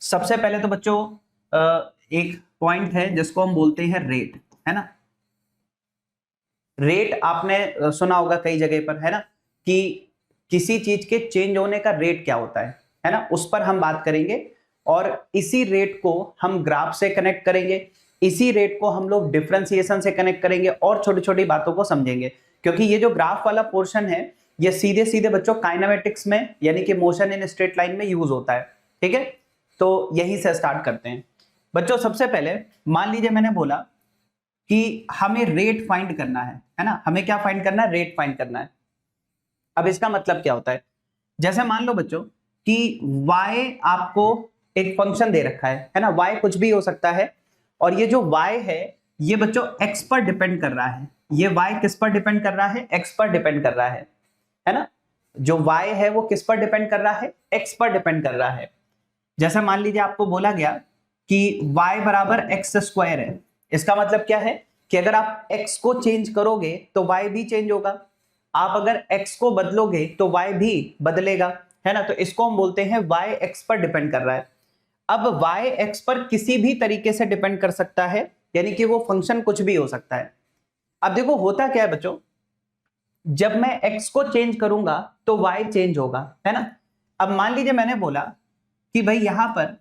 सबसे पहले तो बच्चों एक पॉइंट है जिसको हम बोलते हैं रेट, है ना। रेट आपने सुना होगा कई जगह पर, है ना, कि किसी चीज के चेंज होने का रेट क्या होता है ना, उस पर हम बात करेंगे। और इसी रेट को हम ग्राफ से कनेक्ट करेंगे, इसी रेट को हम लोग डिफरेंशिएशन से कनेक्ट करेंगे और छोटी छोटी बातों को समझेंगे। क्योंकि ये जो ग्राफ वाला पोर्शन है ये सीधे सीधे बच्चों काइनेमेटिक्स में यानी कि मोशन इन स्ट्रेट लाइन में यूज होता है, ठीक है। तो यहीं से स्टार्ट करते हैं बच्चों। सबसे पहले मान लीजिए मैंने बोला कि हमें रेट फाइंड करना है ना, हमें क्या फाइंड करना है, रेट फाइंड करना है। अब इसका मतलब क्या होता है, जैसे मान लो बच्चों कि y आपको एक फंक्शन दे रखा है ना, y कुछ भी हो सकता है। और ये जो y है ये बच्चों x पर डिपेंड कर रहा है। ये y किस पर डिपेंड कर रहा है, x पर डिपेंड कर रहा है ना। जो y है वो किस पर डिपेंड कर रहा है, x पर डिपेंड कर रहा है। जैसे मान लीजिए आपको बोला गया कि y बराबर एक्स स्क्वायर है, इसका मतलब क्या है कि अगर आप x को चेंज करोगे तो y भी चेंज होगा, आप अगर x को बदलोगे तो y भी बदलेगा, है ना। तो इसको हम बोलते हैं y x पर डिपेंड कर रहा है। अब y x पर किसी भी तरीके से डिपेंड कर सकता है, यानी कि वो फंक्शन कुछ भी हो सकता है। अब देखो होता क्या है बच्चों, जब मैं x को चेंज करूंगा तो y चेंज होगा, है ना। अब मान लीजिए मैंने बोला कि भाई यहां पर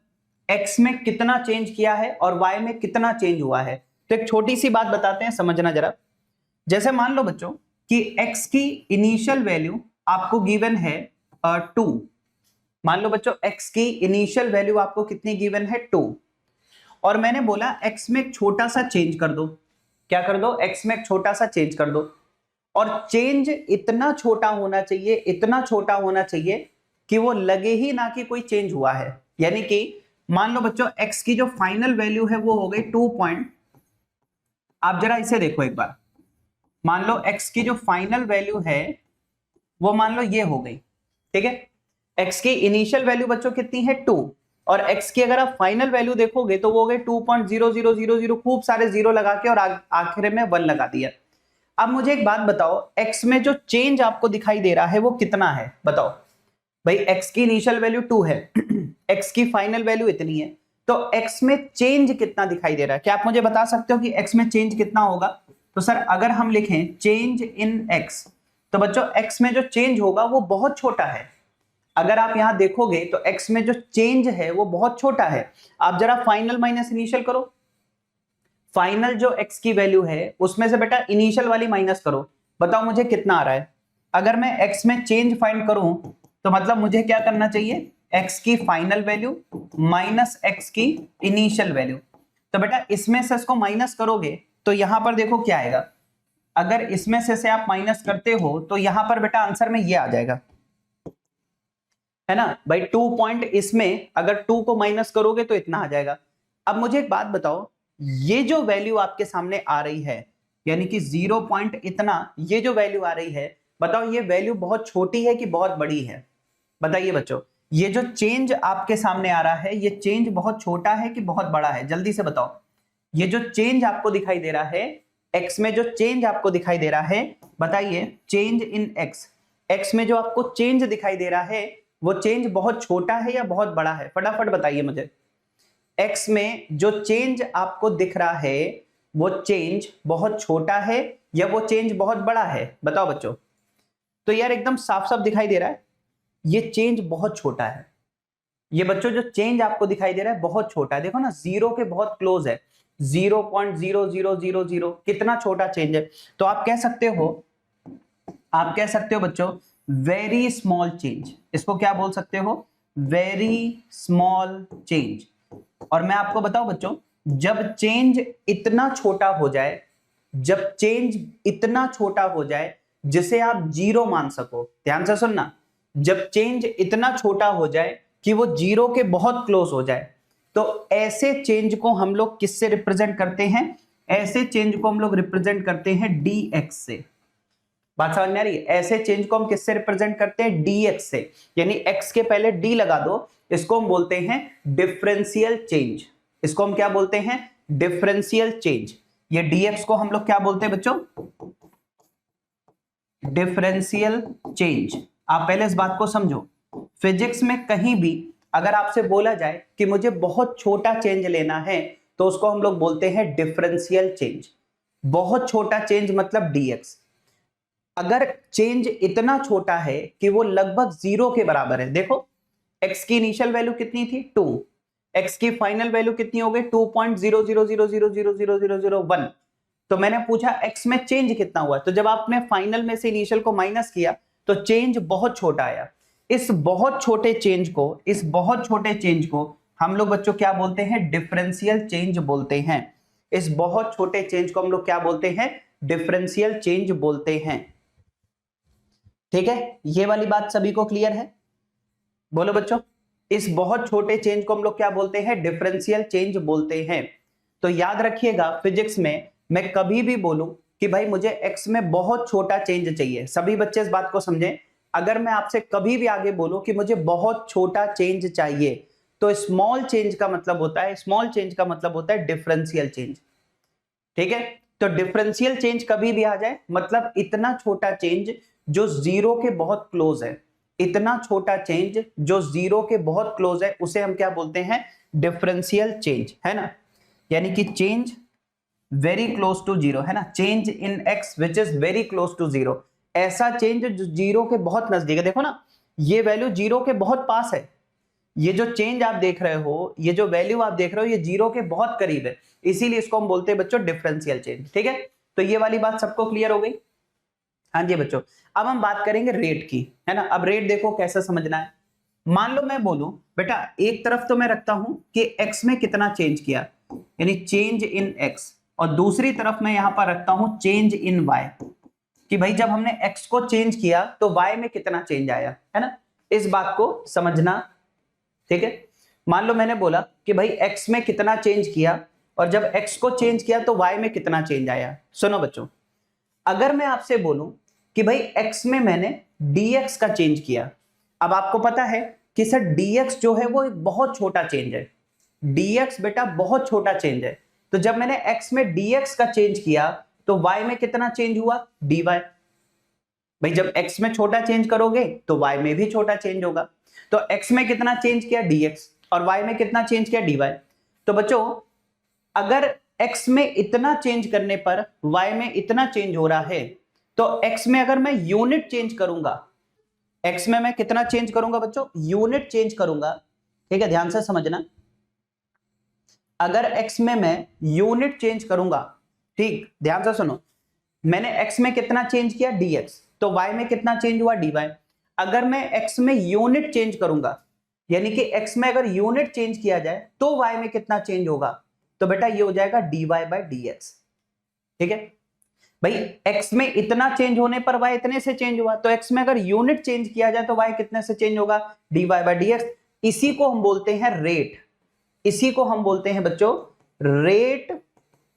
x में कितना चेंज किया है और y में कितना चेंज हुआ है। तो एक छोटी सी बात बताते हैं, समझना जरा। जैसे मान लो बच्चों कि x की इनिशियल वैल्यू आपको गिवन है 2। मान लो बच्चों x की इनिशियल वैल्यू आपको कितनी गिवन है, 2। और मैंने बोला x में एक छोटा सा चेंज कर दो। क्या कर दो, x में एक छोटा सा चेंज कर दो। और चेंज इतना छोटा होना चाहिए, इतना छोटा होना चाहिए कि वो लगे ही ना कि कोई चेंज हुआ है। यानी कि मान लो बच्चों x की जो फाइनल वैल्यू है वो हो गई 2 पॉइंट। आप जरा इसे देखो एक बार, मान लो x की जो फाइनल वैल्यू है वो मान लो ये हो गई, ठीक है। x की इनिशियल वैल्यू बच्चों कितनी है, 2। और x की अगर आप फाइनल वैल्यू देखोगे तो वो हो गई 2.0000, खूब सारे जीरो लगा के और आखिर में 1 लगा दिया। अब मुझे एक बात बताओ, x में जो चेंज आपको दिखाई दे रहा है वो कितना है, बताओ भाई। x की इनिशियल वैल्यू 2 है x की फाइनल वैल्यू इतनी है, तो x में चेंज कितना दिखाई दे रहा है, क्या आप मुझे बता सकते हो कि x में चेंज कितना होगा। तो सर अगर हम लिखें चेंज इन x, तो बच्चों x में जो चेंज होगा वो बहुत छोटा है। अगर आप यहां देखोगे तो x में जो चेंज है वो बहुत छोटा है। आप जरा फाइनल माइनस इनिशियल करो, फाइनल जो x की वैल्यू है उसमें से बेटा इनिशियल वाली माइनस करो, बताओ मुझे कितना आ रहा है। अगर मैं x में चेंज फाइंड करूं तो मतलब मुझे क्या करना चाहिए, x की फाइनल वैल्यू माइनस x की इनिशियल वैल्यू। तो बेटा इसमें से इसको माइनस करोगे तो यहां पर देखो क्या आएगा। अगर इसमें से आप माइनस करते हो तो यहां पर बेटा आंसर में ये आ जाएगा, है ना भाई। 2 पॉइंट इसमें अगर 2 को माइनस करोगे तो इतना आ जाएगा। अब मुझे एक बात बताओ, ये जो वैल्यू आपके सामने आ रही है यानी कि 0 पॉइंट इतना, ये जो वैल्यू आ रही है, बताओ ये वैल्यू बहुत छोटी है कि बहुत बड़ी है, बताइए बच्चों। ये जो चेंज आपके सामने आ रहा है ये चेंज बहुत छोटा है कि बहुत बड़ा है, जल्दी से बताओ। ये जो चेंज आपको दिखाई दे रहा है, एक्स में जो चेंज आपको दिखाई दे रहा है, बताइए चेंज इन एक्स, एक्स में जो आपको चेंज दिखाई दे रहा है वो चेंज बहुत छोटा है या बहुत बड़ा है, फटाफट बताइए मुझे। एक्स में जो चेंज आपको दिख रहा है वो चेंज बहुत छोटा है या वो चेंज बहुत बड़ा है, बताओ बच्चों। तो यार एकदम साफ साफ दिखाई दे रहा है ये चेंज बहुत छोटा है। ये बच्चों जो चेंज आपको दिखाई दे रहा है बहुत छोटा है, देखो ना जीरो के बहुत क्लोज है, 0.0000, कितना छोटा चेंज है। तो आप कह सकते हो, आप कह सकते हो बच्चों वेरी स्मॉल चेंज, इसको क्या बोल सकते हो, वेरी स्मॉल चेंज। और मैं आपको बताऊं बच्चों, जब चेंज इतना छोटा हो जाए, जब चेंज इतना छोटा हो जाए जिसे आप जीरो मान सको, ध्यान से सुनना, जब चेंज इतना छोटा हो जाए कि वो जीरो के बहुत क्लोज हो जाए, तो ऐसे चेंज को हम लोग किससे रिप्रेजेंट करते हैं, ऐसे चेंज को हम लोग रिप्रेजेंट करते हैं dx से। बात समझ में आ रही है, ऐसे चेंज को हम किससे रिप्रेजेंट करते हैं, dx से। यानी x के पहले d लगा दो, इसको हम बोलते हैं डिफरेंशियल चेंज। इसको हम क्या बोलते हैं, डिफरेंशियल चेंज। ये dx को हम लोग क्या बोलते हैं बच्चों, डिफरेंशियल चेंज। आप पहले इस बात को समझो, फिजिक्स में कहीं भी अगर आपसे बोला जाए कि मुझे बहुत छोटा चेंज लेना है तो उसको हम लोग बोलते हैं डिफरेंशियल चेंज। बहुत छोटा चेंज मतलब dx। अगर चेंज इतना छोटा है कि वो लगभग 0 के बराबर है, देखो x की इनिशियल वैल्यू कितनी थी 2, x की फाइनल वैल्यू कितनी हो गई 2.000000001, तो मैंने पूछा x में चेंज कितना हुआ, तो जब आपने फाइनल में से इनिशियल को माइनस किया तो चेंज बहुत छोटा आया। इस बहुत छोटे चेंज को हम लोग बच्चों क्या बोलते हैं, डिफरेंशियल चेंज बोलते हैं। इस बहुत छोटे चेंज को हम लोग क्या बोलते हैं, डिफरेंशियल चेंज बोलते हैं। ठीक है, ये वाली बात सभी को क्लियर है? बोलो बच्चों, इस बहुत छोटे चेंज को हम लोग क्या बोलते हैं, डिफरेंशियल चेंज बोलते हैं। तो याद रखिएगा, फिजिक्स में मैं कभी भी बोलूं कि भाई मुझे एक्स में बहुत छोटा चेंज चाहिए, सभी बच्चे इस बात को समझें। अगर मैं आपसे कभी भी आगे बोलूं कि मुझे बहुत छोटा चेंज चाहिए, तो स्मॉल चेंज का मतलब होता है डिफरेंशियल चेंज। ठीक है, तो डिफरेंशियल चेंज कभी भी आ जाए मतलब इतना छोटा चेंज जो 0 के बहुत क्लोज है, इतना छोटा चेंज जो 0 के बहुत क्लोज है, उसे हम क्या बोलते हैं, डिफरेंशियल चेंज, है ना। यानी कि चेंज वेरी क्लोज टू 0, है ना, change in x which is very close to 0, ऐसा चेंज जो 0 के बहुत नजदीक है। देखो ना, ये वैल्यू 0 के बहुत पास है, ये जो चेंज आप देख रहे हो, ये जो वैल्यू आप देख रहे हो, ये 0 के बहुत करीब है, इसीलिए इसको हम बोलते हैं बच्चों डिफरेंशियल चेंज। ठीक है, तो ये वाली बात सबको क्लियर हो गई? हाँ जी बच्चों, अब हम बात करेंगे रेट की, है ना। अब रेट देखो कैसे समझना है। मान लो मैं बोलूं बेटा एक तरफ तो मैं रखता हूं कि x में कितना चेंज किया, यानी चेंज इन x, और दूसरी तरफ मैं यहां पर रखता हूं चेंज इन y, कि भाई जब हमने x को चेंज किया तो y में कितना चेंज आया, है ना। इस बात को समझना, ठीक है। मान लो मैंने बोला कि भाई x में कितना चेंज किया, और जब x को चेंज किया तो y में कितना चेंज आया। सुनो बच्चों, अगर मैं आपसे बोलूं कि भाई x में मैंने dx का चेंज किया, अब आपको पता है कि सर dx जो है वो एक बहुत छोटा चेंज है, dx बेटा बहुत छोटा चेंज है, तो जब मैंने x में dx का चेंज किया तो y में कितना चेंज हुआ, dy। भाई जब x में छोटा चेंज करोगे तो y में भी छोटा चेंज होगा, तो x में कितना चेंज किया dx, और y में कितना चेंज किया dy। तो बच्चों अगर x में इतना चेंज करने पर y में इतना चेंज हो रहा है, तो x में अगर मैं यूनिट चेंज करूंगा, x में मैं कितना चेंज करूंगा बच्चों, यूनिट चेंज करूंगा। ठीक है, ध्यान से समझना, अगर x में मैं यूनिट चेंज करूंगा, ठीक ध्यान से सुनो, मैंने x में कितना चेंज किया dx, तो y में कितना चेंज हुआ dy। अगर मैं x में यूनिट चेंज करूंगा, यानी कि x में अगर यूनिट चेंज किया जाए तो y में कितना चेंज होगा, तो बेटा ये हो जाएगा dy बाय dx। ठीक है भाई, x में इतना चेंज होने पर y इतने से चेंज हुआ, तो x में अगर यूनिट चेंज किया जाए तो y कितने से चेंज होगा, dy बाय dx। इसी को हम बोलते हैं रेट, इसी को हम बोलते हैं बच्चों rate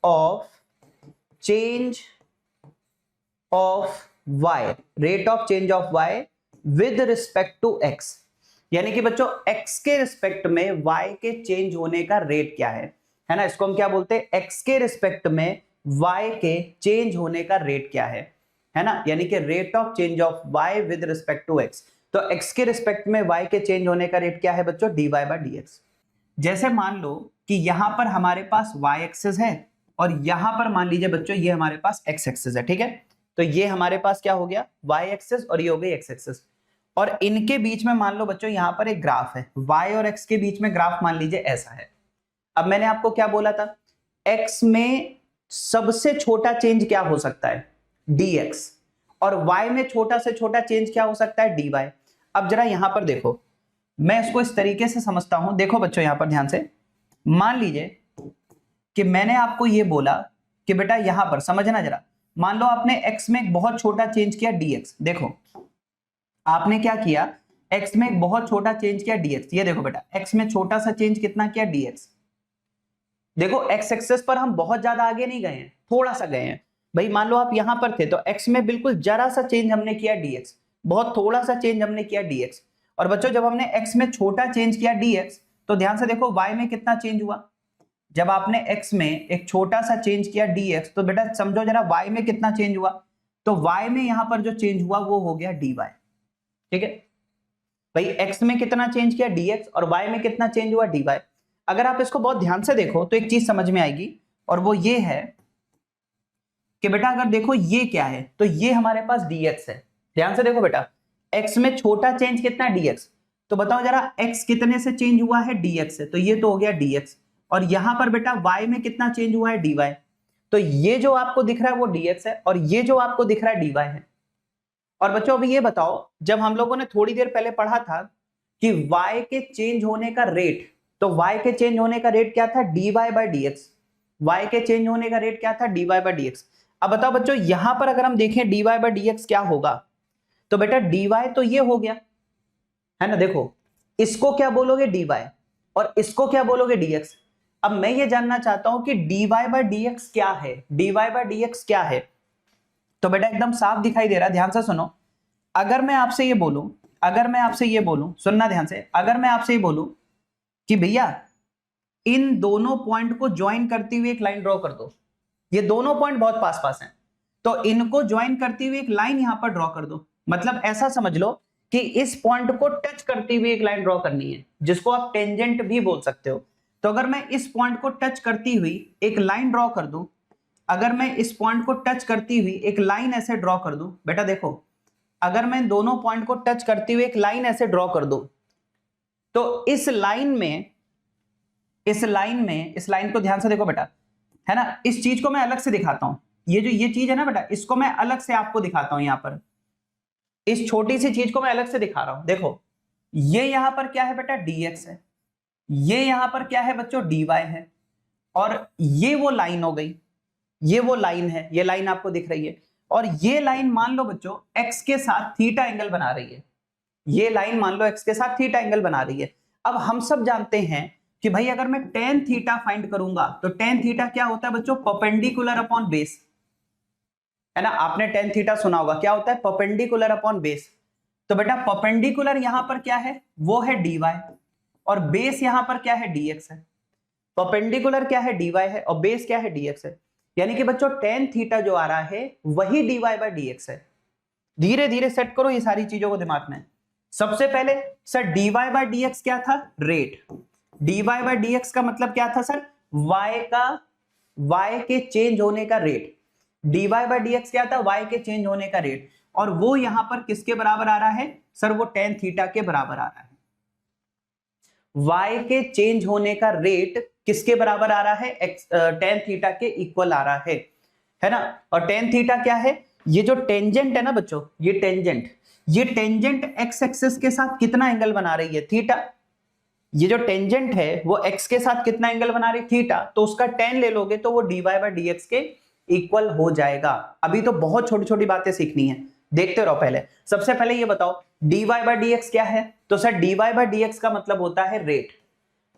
of change of y, rate of change of y with respect to x। यानी कि बच्चों x के रिस्पेक्ट में y के चेंज होने का रेट क्या है ना, इसको हम क्या बोलते हैं, x के रिस्पेक्ट में y के चेंज होने का रेट क्या है ना, यानी कि rate of change of y with respect to x। तो x के रिस्पेक्ट में y के चेंज होने का रेट क्या है बच्चों, dy बाय dx। जैसे मान लो कि यहां पर हमारे पास y एक्सिस है, और यहां पर मान लीजिए बच्चों ये हमारे पास x एक्सिस है। ठीक है, तो ये हमारे पास क्या हो गया, y एक्सिस, और ये हो गई x एक्सिस, और इनके बीच में मान लो बच्चों यहां पर एक ग्राफ है, y और x के बीच में ग्राफ मान लीजिए ऐसा है। अब मैंने आपको क्या बोला था, x में सबसे छोटा चेंज क्या हो सकता है, dx, और y में छोटा से छोटा चेंज क्या हो सकता है, dy। अब जरा यहां पर देखो, मैं इसको इस तरीके से समझता हूं, देखो बच्चों यहां पर ध्यान से, मान लीजिए कि मैंने आपको यह बोला कि बेटा यहां पर समझना जरा, मान लो आपने x में एक बहुत छोटा चेंज किया dx, देखो आपने क्या किया, x में एक बहुत छोटा चेंज किया dx, ये देखो बेटा x में छोटा सा चेंज कितना किया dx। देखो x एक्सेस पर हम बहुत ज्यादा आगे नहीं गए हैं, थोड़ा सा गए हैं। भाई मान लो आप यहां पर थे तो x में बिल्कुल जरा सा चेंज हमने किया dx, बहुत थोड़ा सा चेंज हमने किया dx। और बच्चों जब हमने x में छोटा चेंज किया dx, तो ध्यान से देखो y में कितना चेंज हुआ, जब आपने x में एक छोटा सा चेंज किया dx, तो बेटा समझो जरा y में कितना चेंज हुआ, तो y में यहां पर जो चेंज हुआ वो हो गया dy। ठीक है, भाई x में कितना चेंज किया dx और y में कितना चेंज हुआ dy। अगर आप इसको बहुत ध्यान से देखो तो एक चीज समझ में आएगी, और वो ये है कि बेटा अगर देखो ये क्या है, तो ये हमारे पास dx है। ध्यान से देखो बेटा, x में छोटा चेंज कितना है dx, तो बताओ जरा x कितने से चेंज हुआ है dx से, तो ये तो हो गया dx। और यहां पर बेटा y में कितना चेंज हुआ है dy, तो ये जो आपको दिख रहा है वो dx है और ये जो आपको दिख रहा है dy है। और बच्चों अभी ये बताओ, जब हम लोगों ने थोड़ी देर पहले पढ़ा था कि y के चेंज होने का रेट, तो y के चेंज होने का रेट क्या था dy बाय dx, y के चेंज होने का रेट क्या था dy बाय dx। अब बताओ बच्चों यहां पर अगर हम देखें dy बाय dx क्या होगा, तो बेटा dy तो ये हो गया है ना, देखो इसको क्या बोलोगे dy और इसको क्या बोलोगे dx। अब मैं ये जानना चाहता हूं कि dy बाय dx क्या है, dy बाय dx क्या है, तो बेटा एकदम साफ दिखाई दे रहा है, ध्यान से सुनो। अगर मैं आपसे ये बोलूं, सुनना ध्यान से, अगर मैं आपसे ये बोलूं कि भैया इन दोनों पॉइंट को ज्वाइन करती हुई एक लाइन ड्रॉ कर दो, ये दोनों पॉइंट बहुत पास पास हैं, तो इनको ज्वाइन करती हुई एक लाइन यहां पर ड्रॉ कर दो। मतलब ऐसा समझ लो कि इस पॉइंट को टच करती हुई एक लाइन ड्रॉ करनी है, जिसको आप टेंजेंट भी बोल सकते हो। तो अगर मैं इस पॉइंट को टच करती हुई एक लाइन ड्रॉ कर दूं, अगर मैं इस पॉइंट को टच करती हुई एक लाइन ऐसे ड्रॉ कर दूं, बेटा देखो अगर मैं दोनों पॉइंट को टच करती हुई एक लाइन ऐसे ड्रॉ कर दूं, तो इस लाइन को ध्यान से देखो बेटा, है ना, इस चीज को मैं अलग से दिखाता हूं, ये चीज है ना बेटा, इसको मैं अलग से आपको दिखाता हूं। यहां पर इस छोटी सी चीज को मैं अलग से दिखा रहा हूं। देखो ये यहां पर क्या है बेटा dx है, ये यहां पर क्या है बच्चों dy है, और ये वो लाइन हो गई, ये वो लाइन है, ये लाइन आपको दिख रही है, और ये लाइन मान लो बच्चों x के साथ थीटा एंगल बना रही है, ये लाइन मान लो x के साथ थीटा एंगल बना रही है। अब हम सब जानते हैं कि भाई अगर मैं tan थीटा फाइंड करूंगा, तो tan थीटा क्या होता है बच्चों परपेंडिकुलर अपॉन बेस, है ना, आपने tan थीटा सुना होगा, क्या होता है परपेंडिकुलर अपॉन बेस। तो बेटा परपेंडिकुलर यहां पर क्या है वो है dy, और बेस यहां पर क्या है dx है। परपेंडिकुलर क्या है dy है और बेस क्या है dx है, यानी कि बच्चों tan थीटा जो आ रहा है वही dy बाय dx है। धीरे धीरे सेट करो ये सारी चीजों को दिमाग में। सबसे पहले सर dy बाय dx क्या था रेट, dy बाय dx का मतलब क्या था सर y के चेंज होने का रेट, dy बाय dx क्या था y के चेंज होने का रेट, और वो यहां पर किसके बराबर आ रहा है सर, वो tan थीटा के बराबर आ रहा है। y के चेंज होने का रेट किसके बराबर आ रहा है tan थीटा के इक्वल आ रहा है ना। और tan थीटा क्या है, ये जो टेंजेंट है ना बच्चों, ये टेंजेंट x एक्सिस के साथ कितना एंगल बना रही है थीटा, ये जो टेंजेंट है वो x के साथ कितना एंगल बना रही थीटा, तो उसका tan ले लोगे तो वो dy बाय dx के इक्वल हो जाएगा। अभी तो बहुत छोटी छोटी बातें सीखनी है, देखते रहो। पहले सबसे पहले ये बताओ dy बाय dx क्या है, तो सर dy बाय dx का मतलब होता है रेट,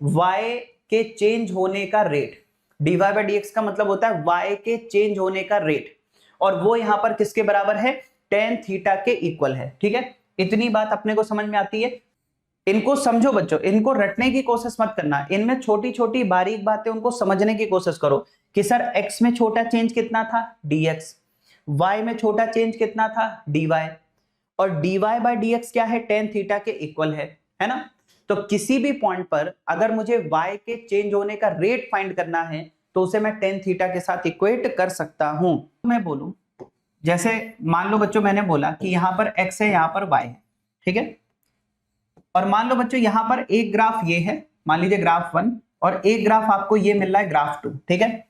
y के चेंज होने का रेट, dy बाय dx का मतलब होता है y के चेंज होने का रेट, और वो यहां पर किसके बराबर है tan थीटा के इक्वल है। ठीक है, इतनी बात अपने को समझ में आती है। इनको समझो बच्चों, इनको रटने की कोशिश मत करना, इनमें छोटी छोटी बारीक बातें उनको समझने की कोशिश करो कि सर x में छोटा चेंज कितना था dx, y में छोटा चेंज कितना था dy, और dy बाय dx क्या है tan थीटा के इक्वल है ना। तो किसी भी पॉइंट पर अगर मुझे y के चेंज होने का रेट फाइंड करना है तो उसे मैं tan थीटा के साथ इक्वेट कर सकता हूं। मैं बोलूं जैसे मान लो बच्चों मैंने बोला कि यहां पर x है यहां पर y है, ठीक है, और मान लो बच्चों यहां पर एक ग्राफ ये है, मान लीजिए ग्राफ 1, और एक ग्राफ आपको ये मिल रहा है ग्राफ 2, ठीक है।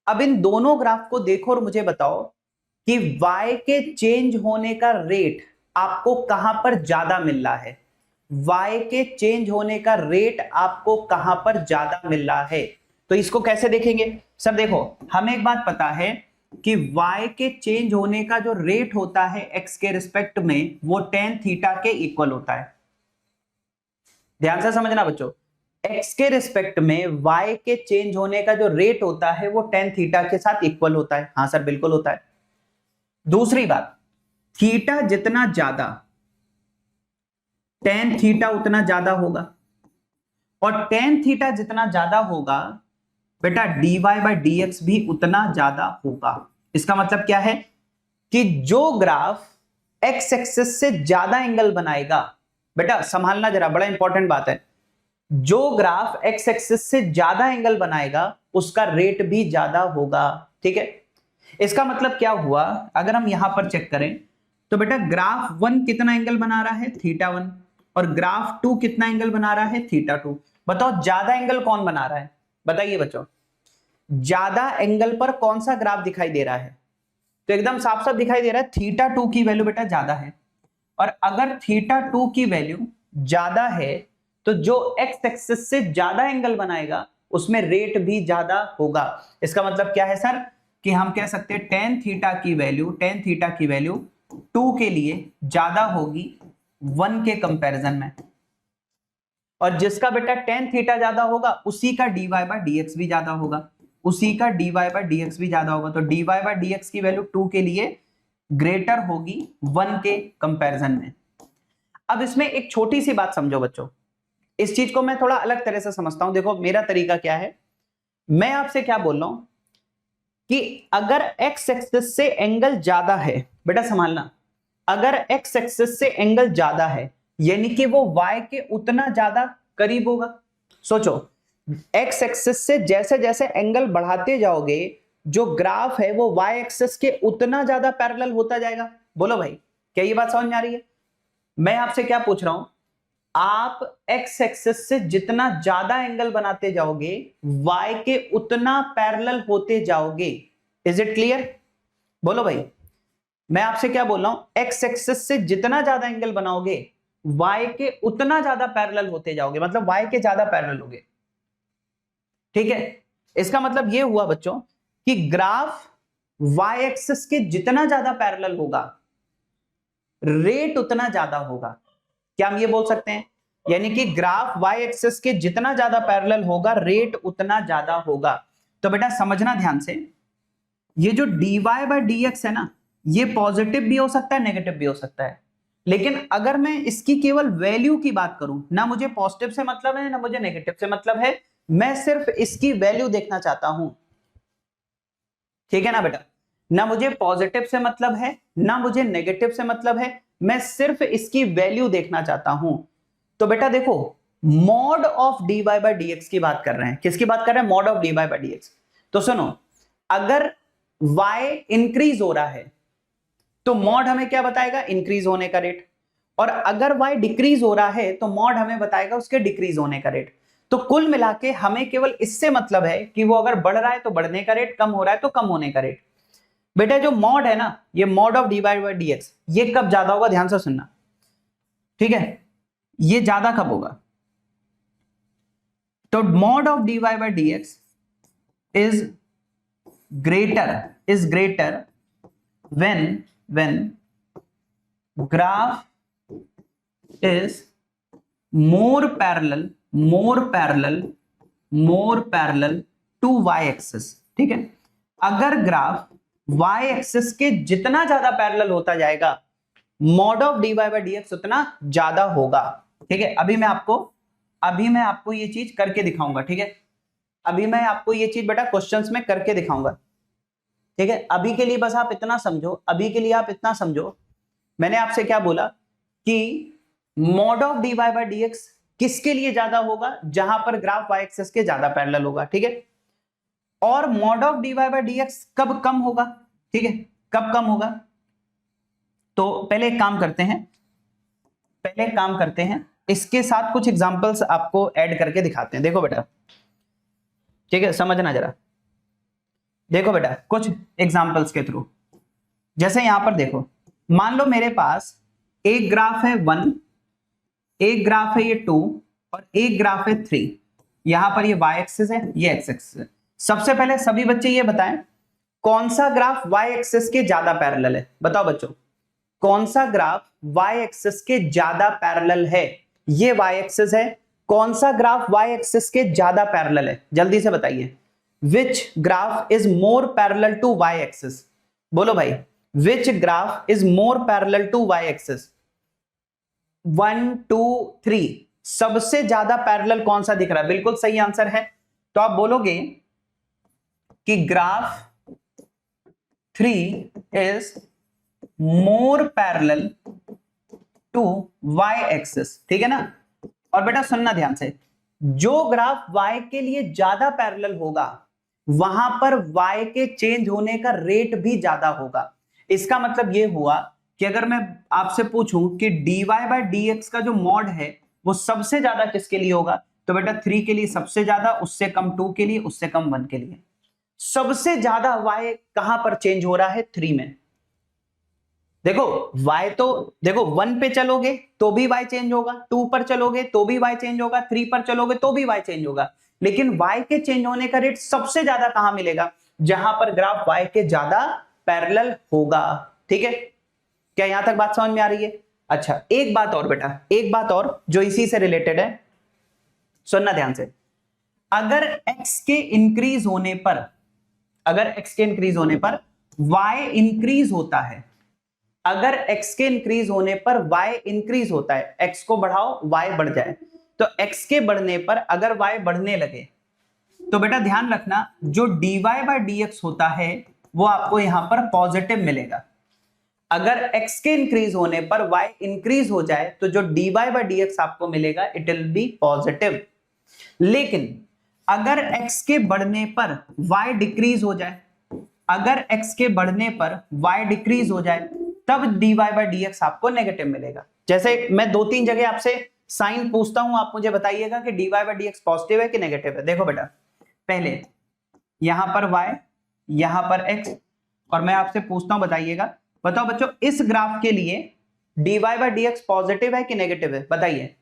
अब इन दोनों ग्राफ को देखो और मुझे बताओ कि y के चेंज होने का रेट आपको कहां पर ज्यादा मिल रहा है, y के चेंज होने का रेट आपको कहां पर ज्यादा मिल रहा है। तो इसको कैसे देखेंगे सर, देखो हमें एक बात पता है कि y के चेंज होने का जो रेट होता है x के रिस्पेक्ट में वो tan थीटा के इक्वल होता है। ध्यान से समझना बच्चों, x के रिस्पेक्ट में y के चेंज होने का जो रेट होता है वो tan थीटा के साथ इक्वल होता है। हाँ सर बिल्कुल होता है। दूसरी बात, थीटा जितना ज्यादा tan थीटा उतना ज्यादा होगा, और tan थीटा जितना ज्यादा होगा बेटा dy बाय dx भी उतना ज्यादा होगा। इसका मतलब क्या है कि जो ग्राफ x एक्सिस से ज्यादा एंगल बनाएगा बेटा संभालना जरा, बड़ा इंपॉर्टेंट बात है, जो ग्राफ एक्स एक्सिस से ज्यादा एंगल बनाएगा उसका रेट भी ज्यादा होगा। ठीक है, इसका मतलब क्या हुआ, अगर हम यहां पर चेक करें तो बेटा ग्राफ 1 कितना एंगल बना रहा है, θ1, और ग्राफ 2 कितना एंगल बना रहा है, θ2। बताओ ज्यादा एंगल कौन बना रहा है, बताइए बच्चों, ज्यादा एंगल पर कौन सा ग्राफ दिखाई दे रहा है? तो एकदम साफ साफ दिखाई दे रहा है θ2 की वैल्यू बेटा ज्यादा है, और अगर θ2 की वैल्यू ज्यादा है तो जो एक्स एक्सिस से ज्यादा एंगल बनाएगा उसमें रेट भी ज्यादा होगा। इसका मतलब क्या है सर, कि हम कह सकते हैं tan थीटा की वैल्यू 2 के लिए ज्यादा होगी 1 के कंपैरिजन में, और जिसका बेटा tan थीटा ज्यादा होगा उसी का dy बाय dx भी ज्यादा होगा, उसी का dy बाय dx भी ज्यादा होगा। तो dy बाय dx की वैल्यू 2 के लिए ग्रेटर होगी 1 के कंपैरिजन में। अब इसमें एक छोटी सी बात समझो बच्चों, इस चीज को मैं थोड़ा अलग तरह से समझता हूं। देखो मेरा तरीका क्या है, मैं आपसे क्या बोल रहा हूं कि अगर एक्स एक्सिस से एंगल ज्यादा है, बेटा संभालना, अगर एक्स एक्सिस से एंगल ज्यादा है यानी कि वो वाई के उतना ज्यादा करीब होगा। सोचो एक्स एक्सिस से जैसे जैसे एंगल बढ़ाते जाओगे जो ग्राफ है वो वाई एक्सिस के उतना ज्यादा पैरेलल होता जाएगा। बोलो भाई, क्या ये बात समझ में आ रही है? मैं आपसे क्या पूछ रहा हूं, आप एक्स एक्सिस से जितना ज्यादा एंगल बनाते जाओगे वाई के उतना पैरेलल होते जाओगे। Is it clear? बोलो भाई, मैं आपसे क्या बोल रहा हूं, एक्स एक्सिस से जितना ज्यादा एंगल बनाओगे वाई के उतना ज्यादा पैरेलल होते जाओगे, मतलब वाई के ज्यादा पैरेलल होगे। ठीक है, इसका मतलब यह हुआ बच्चों कि ग्राफ वाई एक्सिस के जितना ज्यादा पैरेलल होगा रेट उतना ज्यादा होगा। क्या हम ये बोल सकते हैं? यानी कि ग्राफ वाई एक्सिस के जितना ज्यादा पैरेलल होगा रेट उतना ज्यादा होगा। तो बेटा समझना ध्यान से, ये जो dy बाय dx है ना, ये पॉजिटिव भी हो सकता है नेगेटिव भी हो सकता है, लेकिन अगर मैं इसकी केवल वैल्यू की बात करूं, ना मुझे पॉजिटिव से मतलब है ना मुझे नेगेटिव से मतलब है, मैं सिर्फ इसकी वैल्यू देखना चाहता हूं। ठीक है ना बेटा, ना मुझे पॉजिटिव से मतलब है ना मुझे नेगेटिव से मतलब है, मैं सिर्फ इसकी वैल्यू देखना चाहता हूं। तो बेटा देखो, mod of dy by dx की बात कर रहे हैं, किसकी बात कर रहे हैं, mod of dy by dx। तो सुनो, अगर y इंक्रीज हो रहा है तो मॉड हमें क्या बताएगा, इंक्रीज होने का रेट, और अगर y डिक्रीज हो रहा है तो मॉड हमें बताएगा उसके डिक्रीज होने का रेट। तो कुल मिला के हमें केवल इससे मतलब है कि वो अगर बढ़ रहा है तो बढ़ने का रेट, कम हो रहा है तो कम होने का रेट। बेटा जो मॉड है ना, ये mod of dy by dx, ये कब ज्यादा होगा, ध्यान से सुनना। ठीक है, ये ज्यादा कब होगा, तो mod of dy by dx is greater when graph is more parallel to y axis। ठीक है, अगर ग्राफ y एक्सिस के जितना ज्यादा पैरेलल होता जाएगा mod of dy by dx उतना ज्यादा होगा। ठीक है, अभी मैं आपको ये चीज करके दिखाऊंगा। ठीक है, अभी मैं आपको ये चीज बेटा क्वेश्चंस में करके दिखाऊंगा। ठीक है, अभी के लिए बस आप इतना समझो, मैंने आपसे क्या बोला कि mod of dy by dx किसके लिए ज्यादा होगा, जहां पर ग्राफ y एक्सिस के ज्यादा पैरेलल होगा। ठीक है, और mod of dy by dx कब कम होगा, ठीक है, कब कम होगा। तो पहले एक काम करते हैं, इसके साथ कुछ एग्जांपल्स आपको ऐड करके दिखाते हैं। देखो बेटा, ठीक है, समझना जरा, देखो बेटा कुछ एग्जांपल्स के थ्रू, जैसे यहां पर देखो, मान लो मेरे पास एक ग्राफ है 1, एक ग्राफ है ये 2, और एक ग्राफ है 3। यहां पर ये y एक्सिस है, ये x एक्सिस है। सबसे पहले सभी बच्चे ये बताएं कौन सा ग्राफ y एक्सिस के ज्यादा पैरेलल है। बताओ बच्चों, कौन सा ग्राफ y एक्सिस के ज्यादा पैरेलल है। ये y एक्सिस है, कौन सा ग्राफ y एक्सिस के ज्यादा पैरेलल है, जल्दी से बताइए। Which graph is more parallel to y axis? बोलो भाई, which graph is more parallel to y axis? 1 2 3, सबसे ज्यादा पैरेलल कौन सा दिख रहा है? बिल्कुल सही आंसर है। तो आप बोलोगे कि graph 3 is more parallel to y axis, ठीक है ना। और बेटा सुनना ध्यान से, जो ग्राफ y के लिए ज्यादा पैरेलल होगा वहां पर y के चेंज होने का रेट भी ज्यादा होगा। इसका मतलब ये हुआ कि अगर मैं आपसे पूछूं कि dy बाय dx का जो मॉड है वो सबसे ज्यादा किसके लिए होगा, तो बेटा 3 के लिए सबसे ज्यादा, उससे कम 2 के लिए, उससे कम 1 के लिए। सबसे ज्यादा y कहां पर चेंज हो रहा है, 3 में। देखो y तो देखो 1 पे चलोगे तो भी y चेंज होगा, 2 पर चलोगे तो भी y चेंज होगा, 3 पर चलोगे तो भी y चेंज होगा, लेकिन y के चेंज होने का रेट सबसे ज्यादा कहां मिलेगा, जहां पर ग्राफ y के ज्यादा पैरेलल होगा। ठीक है, क्या यहां तक बात समझ में आ रही है? अच्छा, एक बात और बेटा, एक बात और जो इसी से रिलेटेड है, सुनना ध्यान से। अगर x के इंक्रीज होने पर, अगर x के इंक्रीज होने पर y इंक्रीज होता है, अगर x के इंक्रीज होने पर y इंक्रीज होता है, x को बढ़ाओ y बढ़ जाए, तो x के बढ़ने पर अगर y बढ़ने लगे तो बेटा ध्यान रखना जो dy बाय dx होता है वो आपको यहां पर पॉजिटिव मिलेगा। अगर x के इंक्रीज होने पर y इंक्रीज हो जाए तो जो dy बाय dx आपको मिलेगा इट विल बी पॉजिटिव। लेकिन अगर x के बढ़ने पर y डिक्रीज हो जाए, अगर x के बढ़ने पर y डिक्रीज हो जाए तब dy बाय dx आपको नेगेटिव मिलेगा। जैसे मैं 2-3 जगह आपसे साइन पूछता हूं, आप मुझे बताइएगा कि dy बाय dx पॉजिटिव है कि नेगेटिव है। देखो बेटा, पहले यहां पर y, यहां पर x, और मैं आपसे पूछता हूं, बताइएगा। बताओ बच्चों, इस ग्राफ के लिए dy बाय dx पॉजिटिव है कि नेगेटिव है, बताइए।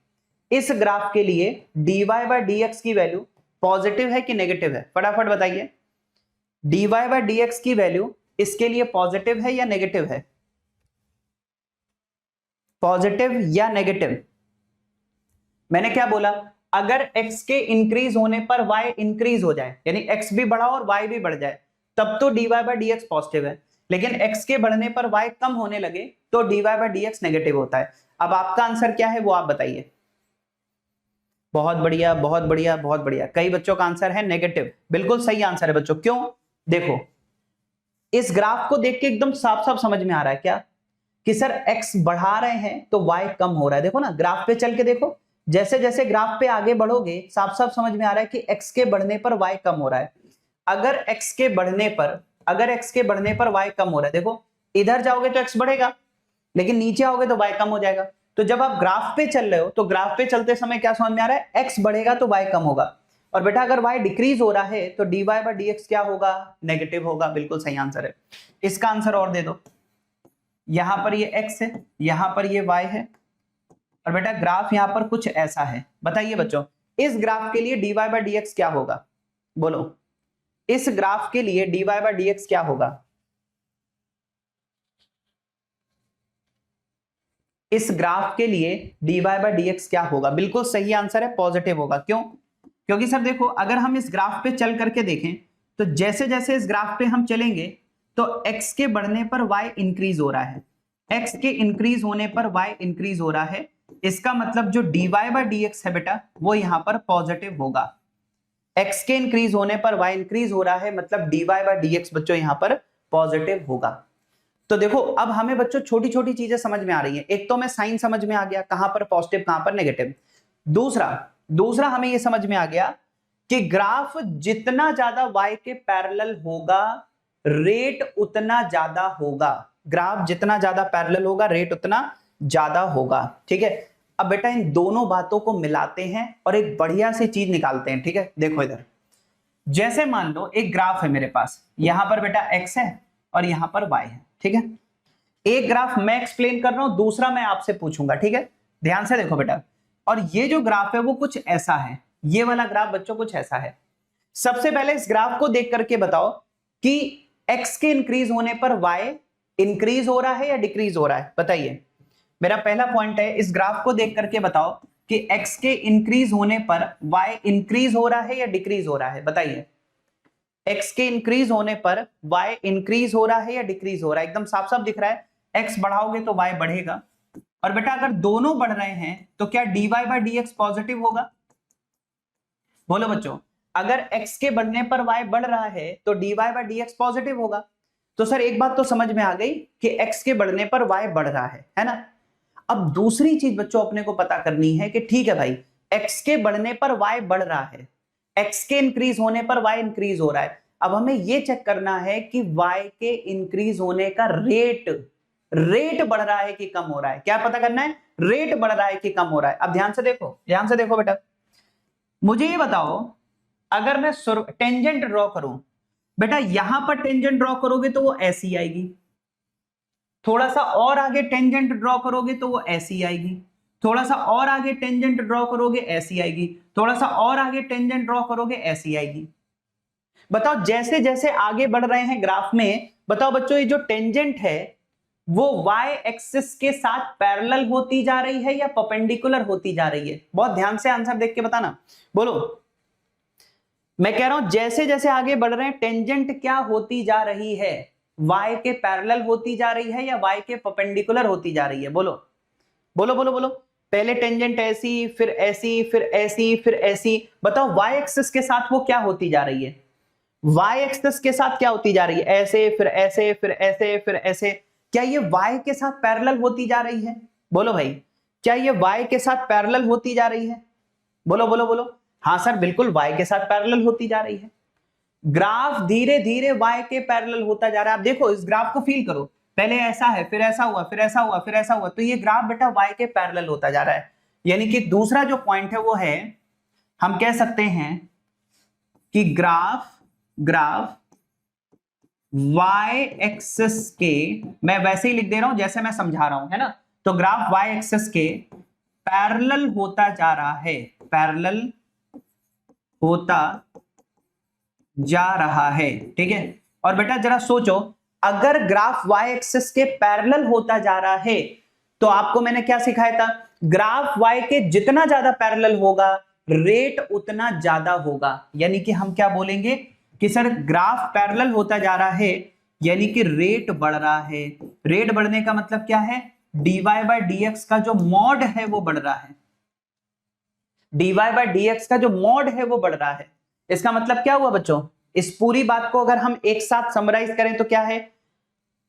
इस ग्राफ के लिए dy बाय dx की वैल्यू पॉजिटिव है कि नेगेटिव है, फटाफट बताइए। dy बाय dx की वैल्यू इसके लिए पॉजिटिव है या नेगेटिव है, पॉजिटिव या नेगेटिव? मैंने क्या बोला, अगर x के इंक्रीज होने पर y इंक्रीज हो जाए, यानी x भी बढ़ा और y भी बढ़ जाए, तब तो dy बाय dx पॉजिटिव है। लेकिन x के बढ़ने पर y कम होने लगे तो dy बाय dx नेगेटिव होता है। अब आपका आंसर क्या है वो आप बताइए। बहुत बढ़िया, बहुत बढ़िया, बहुत बढ़िया। कई बच्चों का आंसर है नेगेटिव, बिल्कुल सही आंसर है बच्चों। क्यों? देखो, इस ग्राफ को देख के एकदम साफ साफ समझ में आ रहा है क्या कि सर x बढ़ा रहे हैं तो y कम हो रहा है। देखो ना, ग्राफ पे चल के देखो, जैसे जैसे ग्राफ पे आगे बढ़ोगे साफ साफ समझ में आ रहा है कि x के बढ़ने पर y कम हो रहा है। अगर x के बढ़ने पर, अगर x के बढ़ने पर y कम हो रहा है, देखो इधर जाओगे तो x बढ़ेगा, लेकिन नीचे आओगे तो y कम हो जाएगा। तो जब आप ग्राफ पे चल रहे हो तो ग्राफ पे चलते समय क्या समझ में आ रहा है, x बढ़ेगा तो y कम होगा। और बेटा अगर y डिक्रीज हो रहा है तो dy बाय dx क्या होगा, नेगेटिव होगा। बिल्कुल सही आंसर है। इसका आंसर और दे दो, यहां पर ये x है, यहां पर ये y है, और बेटा ग्राफ यहां पर कुछ ऐसा है। बताइए बच्चों, इस ग्राफ के लिए dy बाय dx क्या होगा, बोलो। इस ग्राफ के लिए dy बाय dx क्या होगा, इस ग्राफ के लिए dy बाय dx क्या होगा? बिल्कुल सही आंसर है, पॉजिटिव होगा। क्यों? क्योंकि सर देखो, अगर हम इस ग्राफ पे चल करके देखें तो जैसे जैसे इस ग्राफ पे हम चलेंगे तो x के बढ़ने पर y इंक्रीज हो रहा है, x के इंक्रीज होने पर y इंक्रीज हो रहा है। इसका मतलब जो dy बाय dx है बेटा वो यहां पर पॉजिटिव होगा। x के इंक्रीज होने पर y इंक्रीज हो रहा है, मतलब dy बाय dx बच्चों यहां पर पॉजिटिव होगा। तो देखो अब हमें बच्चों छोटी छोटी चीजें समझ में आ रही हैं। एक तो हमें साइन समझ में आ गया, कहां पर पॉजिटिव कहां पर नेगेटिव। दूसरा हमें यह समझ में आ गया कि ग्राफ जितना ज्यादा y के पैरेलल होगा रेट उतना ज्यादा होगा। ग्राफ जितना ज्यादा पैरेलल होगा रेट उतना ज्यादा होगा। ठीक है, अब बेटा इन दोनों बातों को मिलाते हैं और एक बढ़िया सी चीज निकालते हैं। ठीक है, देखो इधर, जैसे मान लो एक ग्राफ है मेरे पास, यहां पर बेटा x है और यहां पर y है। ठीक है, एक ग्राफ मैं एक्सप्लेन कर रहा हूं, दूसरा मैं आपसे पूछूंगा। ठीक है, ध्यान से देखो बेटा, और ये जो ग्राफ है वो कुछ ऐसा है, ये वाला ग्राफ बच्चों कुछ ऐसा है। सबसे पहले इस ग्राफ को देख करके बताओ कि x के इंक्रीज होने पर y इंक्रीज हो रहा है या डिक्रीज हो रहा है, बताइए। मेरा पहला पॉइंट है, इस ग्राफ को देख करके बताओ कि x के इंक्रीज होने पर y इंक्रीज हो रहा है या डिक्रीज हो रहा है, बताइए। x के इंक्रीज होने पर y इंक्रीज हो रहा है या डिक्रीज हो रहा है, एकदम साफ साफ दिख रहा है। x बढ़ाओगे तो y बढ़ेगा। और बेटा अगर दोनों बढ़ रहे हैं तो क्या dy बाय dx पॉजिटिव होगा, बोलो बच्चों। अगर x के बढ़ने पर y बढ़ रहा है तो dy बाय dx पॉजिटिव होगा। तो सर एक बात तो समझ में आ गई कि x के बढ़ने पर y बढ़ रहा है ना। अब दूसरी चीज बच्चों अपने को पता करनी है कि ठीक है भाई, x के बढ़ने पर y बढ़ रहा है, x के इंक्रीज होने पर y इंक्रीज हो रहा है। अब हमें यह चेक करना है कि y के इंक्रीज होने का रेट बढ़ रहा है कि कम हो रहा है। क्या पता करना है? रेट बढ़ रहा है कि कम हो रहा है। अब ध्यान से देखो बेटा, मुझे ये बताओ, अगर मैं टेंजेंट ड्रॉ करूं बेटा, यहां पर टेंजेंट ड्रॉ करोगे तो वो ऐसी आएगी, थोड़ा सा और आगे टेंजेंट ड्रॉ करोगे तो वो ऐसी आएगी, थोड़ा सा और आगे टेंजेंट ड्रॉ करोगे ऐसी आएगी, थोड़ा सा और आगे टेंजेंट ड्रॉ करोगे ऐसी आएगी। बताओ जैसे जैसे आगे बढ़ रहे हैं ग्राफ में, बताओ बच्चों ये जो टेंजेंट है वो y एक्सिस के साथ पैरेलल होती जा रही है या परपेंडिकुलर होती जा रही है? बहुत ध्यान से आंसर देख के बताना। बोलो, मैं कह रहा हूं जैसे जैसे आगे बढ़ रहे हैं टेंजेंट क्या होती जा रही है? y के पैरेलल होती जा रही है या y के परपेंडिकुलर होती जा रही है? बोलो बोलो बोलो बोलो। पहले टेंजेंट ऐसी, फिर ऐसी, फिर ऐसी, फिर ऐसी। बताओ y एक्सिस के साथ वो क्या होती जा रही है? y एक्सिस के साथ क्या होती जा रही है? ऐसे, फिर ऐसे, फिर ऐसे, फिर ऐसे। क्या ये y के साथ पैरेलल होती जा रही है? बोलो भाई, क्या ये y के साथ पैरेलल होती जा रही है? बोलो बोलो बोलो। हाँ सर, बिल्कुल y के साथ पैरेलल होती जा रही है। ग्राफ धीरे धीरे y के पैरेलल होता जा रहा है। आप देखो इस ग्राफ को फील करो, पहले ऐसा है, फिर ऐसा हुआ, फिर ऐसा हुआ, फिर ऐसा हुआ, तो ये ग्राफ बेटा y के पैरेलल होता जा रहा है। यानी कि दूसरा जो पॉइंट है वो है, हम कह सकते हैं कि ग्राफ y एक्सिस के, मैं वैसे ही लिख दे रहा हूं जैसे मैं समझा रहा हूं, है ना, तो ग्राफ y एक्सिस के पैरेलल होता जा रहा है, पैरेलल होता जा रहा है। ठीक है, और बेटा जरा सोचो, अगर ग्राफ y एक्सिस के पैरेलल होता जा रहा है तो आपको मैंने क्या सिखाया था? ग्राफ y के जितना ज्यादा पैरेलल होगा रेट उतना ज्यादा होगा। यानी कि हम क्या बोलेंगे कि सर ग्राफ पैरेलल होता जा रहा है यानी कि रेट बढ़ रहा है। रेट बढ़ने का मतलब क्या है? dy बाय dx का जो मॉड है वो बढ़ रहा है, dy बाय dx का जो मॉड है वो बढ़ रहा है। इसका मतलब क्या हुआ बच्चों? इस पूरी बात को अगर हम एक साथ समराइज करें तो क्या है?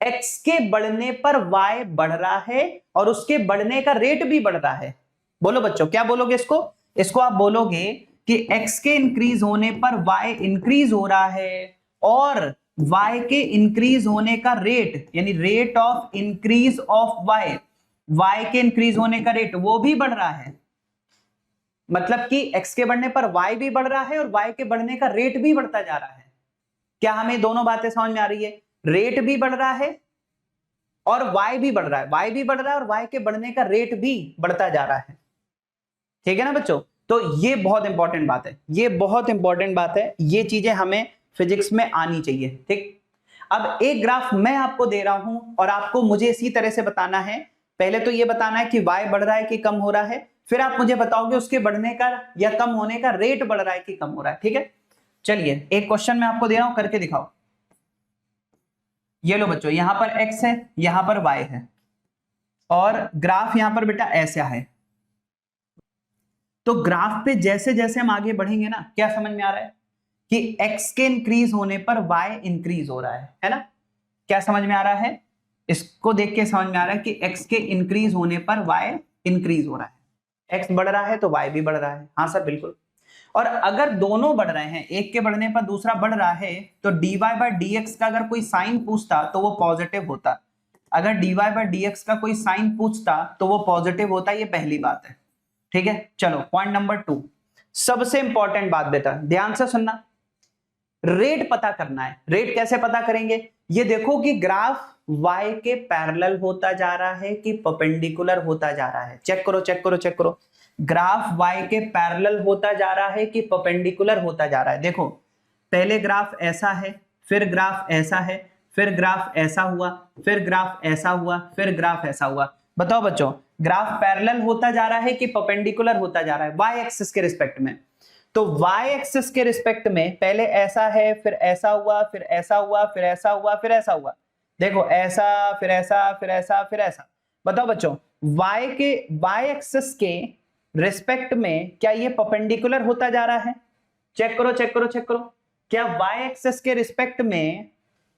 x के बढ़ने पर y बढ़ रहा है और उसके बढ़ने का रेट भी बढ़ रहा है। बोलो बच्चों, क्या बोलोगे इसको? इसको आप बोलोगे कि x के इंक्रीज होने पर y इंक्रीज हो रहा है और y के इंक्रीज होने का रेट, यानी rate of increase of y के इंक्रीज होने का रेट वो भी बढ़ रहा है। मतलब कि x के बढ़ने पर y भी बढ़ रहा है और y के बढ़ने का रेट भी बढ़ता जा रहा है। क्या हमें दोनों बातें समझ में आ रही है? रेट भी बढ़ रहा है और y भी बढ़ रहा है, y भी बढ़ रहा है और y के बढ़ने का रेट भी बढ़ता जा रहा है। ठीक है ना बच्चों? तो ये बहुत इंपॉर्टेंट बात है, ये बहुत इंपॉर्टेंट बात है, ये चीजें हमें फिजिक्स में आनी चाहिए। ठीक, अब एक ग्राफ मैं आपको दे रहा हूं और आपको मुझे इसी तरह से बताना है। पहले तो ये बताना है कि y बढ़ रहा है कि कम हो रहा है, फिर आप मुझे बताओगे उसके बढ़ने का या कम होने का रेट बढ़ रहा है कि कम हो रहा है। ठीक है, चलिए एक क्वेश्चन मैं आपको दे रहा हूं, करके दिखाओ। ये लो बच्चों, यहां पर x है, यहां पर y है और ग्राफ यहां पर बेटा ऐसा है। तो ग्राफ पे जैसे जैसे हम आगे बढ़ेंगे ना, क्या समझ में आ रहा है कि x के इंक्रीज होने पर y इंक्रीज हो रहा है ना? क्या समझ में आ रहा है? इसको देख के समझ में आ रहा है कि x के इंक्रीज होने पर y इंक्रीज हो रहा है। x बढ़ रहा है तो y भी बढ़ रहा है। हाँ सर बिल्कुल। और अगर दोनों बढ़ रहे हैं, एक के बढ़ने पर दूसरा बढ़ रहा है, तो dy बाय dx का अगर कोई साइन पूछता तो वो पॉजिटिव होता। अगर dy बाय dx का कोई साइन पूछता तो वो पॉजिटिव होता। ये पहली बात है। ठीक है, चलो पॉइंट नंबर 2, सबसे इंपॉर्टेंट बात बेटा ध्यान से सुनना, रेट पता करना है। रेट कैसे पता करेंगे? ये देखो कि ग्राफ y के पैरेलल होता जा रहा है कि परपेंडिकुलर होता जा रहा है। चेक करो चेक करो चेक करो, ग्राफ y के पैरेलल होता जा रहा है कि परपेंडिकुलर होता जा रहा है। देखो पहले ग्राफ ऐसा है, फिर ग्राफ ऐसा है, फिर ग्राफ ऐसा हुआ, फिर ग्राफ ऐसा हुआ, फिर ग्राफ ऐसा हुआ। बताओ बच्चों, ग्राफ पैरेलल होता जा रहा है कि परपेंडिकुलर होता जा रहा है y एक्सिस के रिस्पेक्ट में? तो y एक्सिस के रिस्पेक्ट में पहले ऐसा है, फिर ऐसा हुआ, फिर ऐसा हुआ, फिर ऐसा हुआ, फिर ऐसा हुआ। देखो ऐसा, फिर ऐसा, फिर ऐसा, फिर ऐसा। बताओ बच्चों, y एक्सिस के रिस्पेक्ट में क्या ये परपेंडिकुलर होता जा रहा है? चेक करो चेक करो चेक करो, क्या y एक्सिस के रिस्पेक्ट में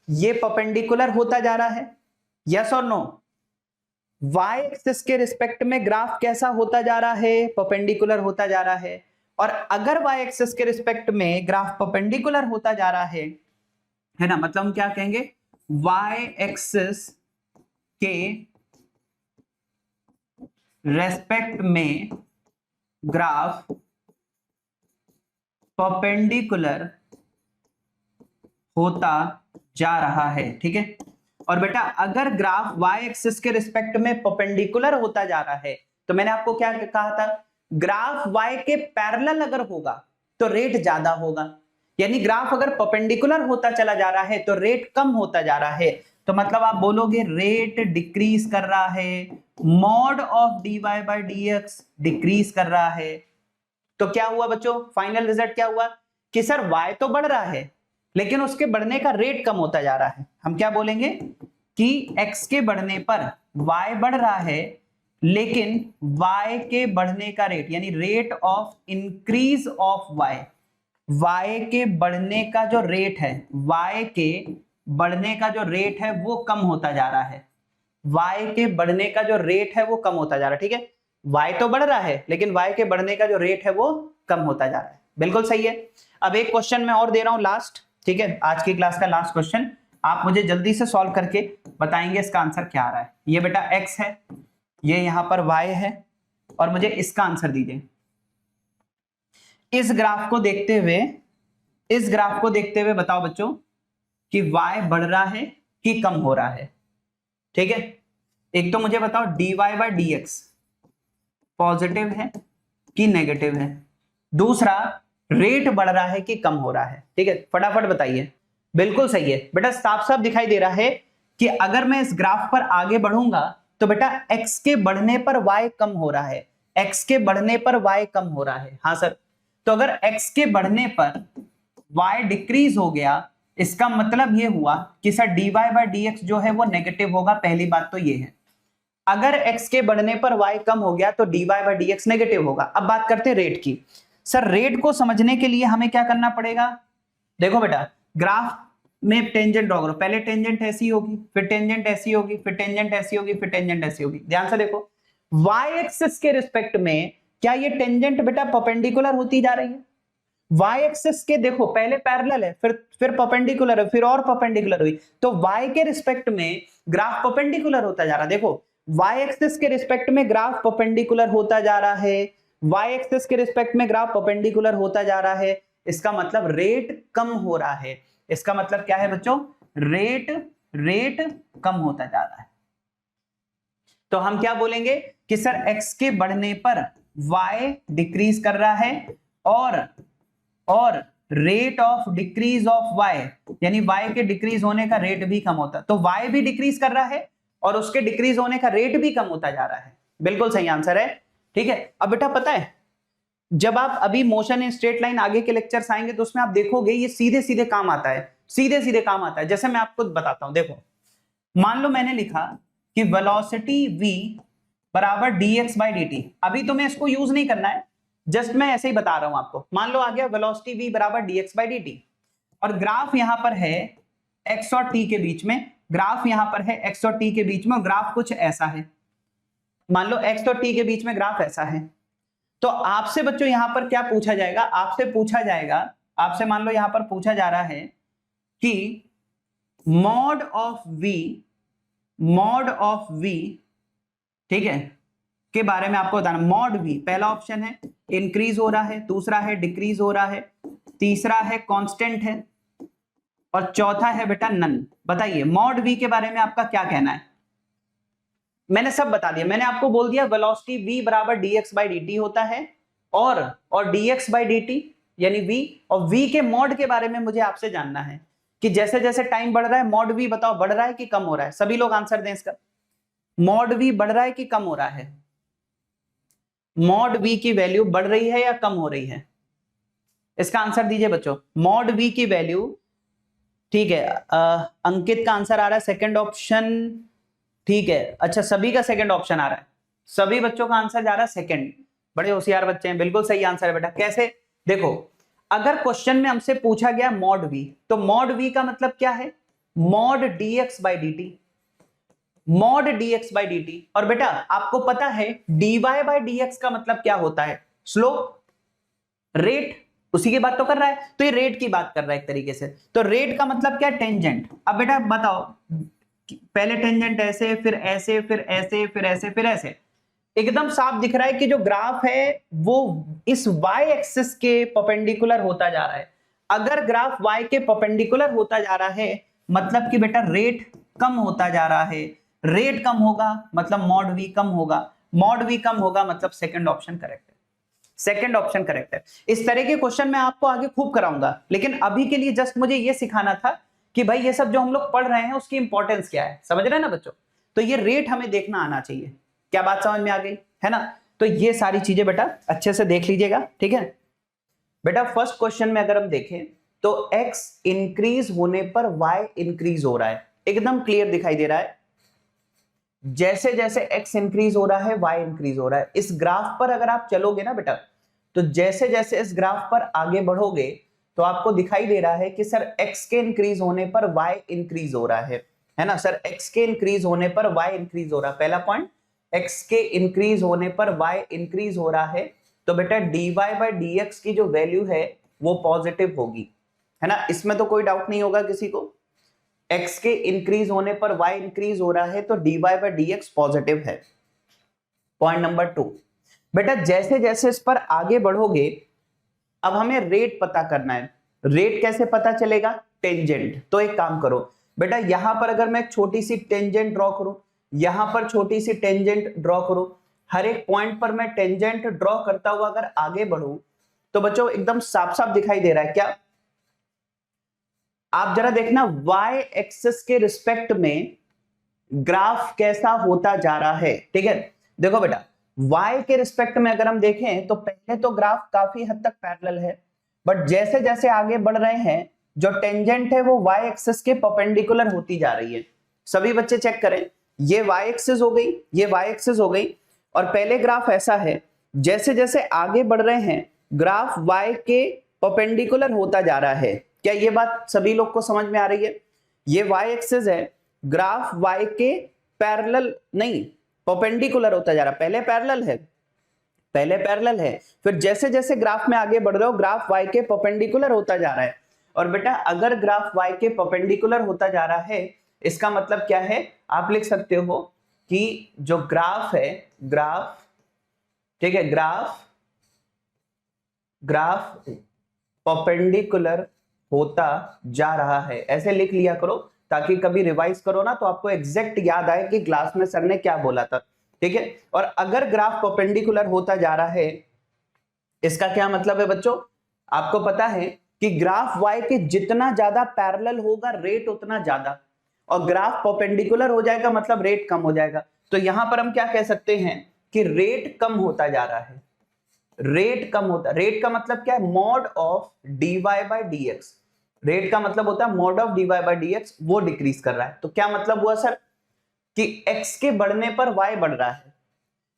ये परपेंडिकुलर होता जा रहा है? यस और नो? y एक्सिस के रिस्पेक्ट में ग्राफ कैसा होता जा रहा है, परपेंडिकुलर होता जा रहा है। और अगर y एक्सिस के रिस्पेक्ट में ग्राफ परपेंडिकुलर होता जा रहा है ना, मतलब हम क्या कहेंगे, y एक्सिस के रेस्पेक्ट में ग्राफ परपेंडिकुलर होता जा रहा है, ठीक है। और बेटा अगर ग्राफ y एक्सिस के रिस्पेक्ट में परपेंडिकुलर होता जा रहा है, तो मैंने आपको क्या कहा था, ग्राफ y के पैरेलल अगर होगा तो रेट ज्यादा होगा, यानी ग्राफ अगर परपेंडिकुलर होता चला जा रहा है तो रेट कम होता जा रहा है। तो मतलब आप बोलोगे रेट डिक्रीज कर रहा है, mod of dy by dx decrease कर रहा है। तो क्या हुआ बच्चों, फाइनल रिजल्ट क्या हुआ कि सर y तो बढ़ रहा है लेकिन उसके बढ़ने का रेट कम होता जा रहा है। हम क्या बोलेंगे कि x के बढ़ने पर y बढ़ रहा है लेकिन y के बढ़ने का रेट, यानी rate of increase of y के बढ़ने का जो रेट है, y के बढ़ने का जो रेट है वो कम होता जा रहा है, y के बढ़ने का जो रेट है वो कम होता जा रहा है, ठीक है। y तो बढ़ रहा है लेकिन y के बढ़ने का जो रेट है वो कम होता जा रहा है, बिल्कुल सही है। अब एक क्वेश्चन मैं और दे रहा हूं लास्ट, ठीक है, आज की क्लास का लास्ट क्वेश्चन, आप मुझे जल्दी से सॉल्व करके बताएंगे इसका आंसर क्या आ रहा है। ये बेटा x है, ये यहां पर y है, और मुझे इसका आंसर दीजिए। इस ग्राफ को देखते हुए बताओ बच्चों कि y बढ़ रहा है कि कम हो रहा है, ठीक है। एक तो मुझे बताओ dy बाई dx पॉजिटिव है कि नेगेटिव है, दूसरा रेट बढ़ रहा है कि कम हो रहा है, ठीक है, फटाफट बताइए। बिल्कुल सही है बेटा, साफ साफ दिखाई दे रहा है कि अगर मैं इस ग्राफ पर आगे बढ़ूंगा तो बेटा x के बढ़ने पर y कम हो रहा है, x के बढ़ने पर y कम हो रहा है। हाँ सर, तो अगर x के बढ़ने पर y डिक्रीज हो गया, इसका मतलब ये हुआ कि सर dy बाई dx जो है वो नेगेटिव होगा, पहली बात तो ये है। अगर x के बढ़ने पर y कम हो गया तो dy बाई dx नेगेटिव होगा। अब बात करते हैं रेट की। सर रेट को समझने के लिए हमें क्या करना पड़ेगा, देखो बेटा ग्राफ में टेंजेंट ड्रॉ करो, पहले टेंजेंट ऐसी होगी, फिर टेंजेंट ऐसी होगी, फिर टेंजेंट ऐसी होगी, फिर टेंजेंट ऐसी होगी। ध्यान से देखो, y एक्सिस के रिस्पेक्ट में क्या ये टेंजेंट बेटा परपेंडिकुलर होती जा रही है, y एक्सिस के देखो पहले पैरेलल है, फिर परपेंडिकुलर है, फिर और परपेंडिकुलर हुई, तो y के रिस्पेक्ट में ग्राफ परपेंडिकुलर होता जा रहा है। देखो y एक्सिस के रिस्पेक्ट में ग्राफ परपेंडिकुलर होता जा रहा है, y एक्सिस के रिस्पेक्ट में ग्राफ परपेंडिकुलर होता जा रहा है, इसका मतलब रेट कम हो रहा है। इसका मतलब क्या है बच्चों, रेट कम होता जा रहा है। तो हम क्या बोलेंगे कि सर x के बढ़ने पर y डिक्रीज कर रहा है और rate of decrease of y, यानी y के डिक्रीज होने का रेट भी कम होता है, तो y भी डिक्रीज कर रहा है और उसके डिक्रीज होने का रेट भी कम होता जा रहा है। बिल्कुल सही आंसर है, ठीक है। अब बेटा पता है, जब आप अभी मोशन इन स्ट्रेट लाइन आगे के लेक्चर्स आएंगे तो उसमें आप देखोगे ये सीधे सीधे काम आता है, सीधे सीधे काम आता है। जैसे मैं आपको बताता हूं, देखो मान लो मैंने लिखा कि वेलोसिटी v बराबर dx बाई dt, अभी तो मैं इसको यूज नहीं करना है, जस्ट मैं ऐसे ही बता रहा हूं आपको। मान लो आ गया वेलोसिटी v बराबर dx बाई dt और ग्राफ यहां पर है x और t के बीच में, ग्राफ यहां पर है x और t के बीच में, और ग्राफ कुछ ऐसा है, मान लो x और t के बीच में ग्राफ ऐसा है। तो आपसे बच्चों यहां पर क्या पूछा जाएगा, आपसे मान लो यहां पर पूछा जा रहा है कि मॉड ऑफ v, ठीक है, के बारे में आपको बताना। मॉड v पहला ऑप्शन है इंक्रीज हो रहा है, दूसरा है डिक्रीज हो रहा है, तीसरा है कांस्टेंट है, और चौथा है बेटा नन। बताइए मॉड v के बारे में आपका क्या कहना है। मैंने सब बता दिया, मैंने आपको बोल दिया वेलोसिटी v बराबर dx बाई dt होता है, और dx बाई dt यानी v, और v के मॉड के बारे में मुझे आपसे जानना है कि जैसे जैसे टाइम बढ़ रहा है मॉड v बताओ बढ़ रहा है कि कम हो रहा है। सभी लोग आंसर दें इसका, मॉड v बढ़ रहा है कि कम हो रहा है, मॉड v की वैल्यू बढ़ रही है या कम हो रही है, इसका आंसर दीजिए बच्चों। मॉड v की वैल्यू, ठीक है, अंकित का आंसर आ रहा है सेकंड ऑप्शन, ठीक है, अच्छा सभी का सेकंड ऑप्शन आ रहा है, सभी बच्चों का आंसर जा रहा है सेकंड, बड़े होशियार बच्चे हैं, बिल्कुल सही आंसर है बेटा। कैसे, देखो अगर क्वेश्चन में हमसे पूछा गया मॉड v, तो मॉड v का मतलब क्या है, mod dx by dt, mod dx by dt। और बेटा आपको पता है dy बाई dx का मतलब क्या होता है? स्लोप, रेट, उसी की बात तो कर रहा है, तो ये रेट की बात कर रहा है एक तरीके से। तो रेट का मतलब क्या? टेंजेंट। अब बेटा बताओ, पहले टेंजेंट ऐसे, फिर ऐसे, फिर ऐसे, फिर ऐसे, फिर ऐसे, एकदम साफ दिख रहा है कि जो ग्राफ है वो इस y एक्सिस के परपेंडिकुलर होता जा रहा है। अगर ग्राफ y के परपेंडिकुलर होता जा रहा है मतलब कि बेटा रेट कम होता जा रहा है। रेट कम होगा मतलब मॉड v कम होगा, मॉड v कम होगा मतलब सेकंड ऑप्शन करेक्ट है। सेकंड ऑप्शन करेक्ट है। इस तरह के क्वेश्चन मैं आपको आगे खूब कराऊंगा, लेकिन अभी के लिए जस्ट मुझे ये सिखाना था कि भाई ये सब जो हम लोग पढ़ रहे हैं उसकी इंपॉर्टेंस क्या है, समझ रहे हैं ना बच्चों? तो ये रेट हमें देखना आना चाहिए। क्या बात समझ में आ गई है ना? तो ये सारी चीजें बेटा अच्छे से देख लीजिएगा, ठीक है बेटा। फर्स्ट क्वेश्चन में अगर हम देखें तो x इंक्रीज होने पर y इंक्रीज हो रहा है, एकदम क्लियर दिखाई दे रहा है। जैसे जैसे x इंक्रीज हो रहा है y इंक्रीज हो रहा है। इस ग्राफ पर अगर आप चलोगे ना बेटा, तो जैसे जैसे इस ग्राफ पर आगे बढ़ोगे तो आपको दिखाई दे रहा है कि सर x के इंक्रीज होने पर y इंक्रीज हो रहा है ना सर? x के इंक्रीज होने पर y इंक्रीज हो रहा है, पहला पॉइंट। x के इंक्रीज होने पर y इंक्रीज हो रहा है, तो बेटा dy बाई dx की जो वैल्यू है वो पॉजिटिव होगी, है ना? इसमें तो कोई डाउट नहीं होगा किसी को। x के इंक्रीज होने पर y इंक्रीज हो रहा है तो dy बाई dx पॉजिटिव है। पॉइंट नंबर 2, बेटा जैसे जैसे इस पर आगे बढ़ोगे, अब हमें रेट पता करना है। रेट कैसे पता चलेगा? टेंजेंट। तो एक काम करो बेटा, यहां पर अगर मैं एक छोटी सी टेंजेंट ड्रॉ करूं, यहां पर छोटी सी टेंजेंट ड्रॉ करूं, हर एक पॉइंट पर मैं टेंजेंट ड्रॉ करता हुआ अगर आगे बढ़ूं तो बच्चों एकदम साफ साफ दिखाई दे रहा है क्या? आप जरा देखना y एक्सिस के रिस्पेक्ट में ग्राफ कैसा होता जा रहा है, ठीक है? देखो बेटा y के रिस्पेक्ट में अगर हम देखें तो पहले तो ग्राफ काफी हद तक पैरेलल है, बट जैसे जैसे आगे बढ़ रहे हैं जो टेंजेंट है वो y एक्सिस के परपेंडिकुलर होती जा रही है। सभी बच्चे चेक करें, ये y एक्सिस हो गई, ये y एक्सिस हो गई, और पहले ग्राफ ऐसा है, जैसे जैसे आगे बढ़ रहे हैं ग्राफ y के परपेंडिकुलर होता जा रहा है। क्या ये बात सभी लोग को समझ में आ रही है? ये y एक्सिस है, ग्राफ y के पैरेलल नहीं परपेंडिकुलर होता जा रहा है। पहले पैरेलल है, फिर जैसे जैसे ग्राफ में आगे बढ़ रहे हो ग्राफ y के परपेंडिकुलर होता जा रहा है। और बेटा अगर ग्राफ y के परपेंडिकुलर होता जा रहा है इसका मतलब क्या है? आप लिख सकते हो कि जो ग्राफ है, ग्राफ, ठीक है, ग्राफ परपेंडिकुलर होता जा रहा है, ऐसे लिख लिया करो ताकि कभी रिवाइज करो ना तो आपको एग्जैक्ट याद आए कि क्लास में सर ने क्या बोला था, ठीक है? और अगर ग्राफ परपेंडिकुलर होता जा रहा है इसका क्या मतलब है बच्चों? आपको पता है कि ग्राफ y के जितना ज्यादा पैरेलल होगा रेट उतना ज्यादा, और ग्राफ परपेंडिकुलर हो जाएगा मतलब रेट कम हो जाएगा। तो यहां पर हम क्या कह सकते हैं कि रेट कम होता जा रहा है। रेट का मतलब क्या है? Mod of dy by dx। Rate का मतलब होता है mod of dy by dx, वो डिक्रीज कर रहा है। तो क्या मतलब हुआ सर कि x के बढ़ने पर y बढ़ रहा है,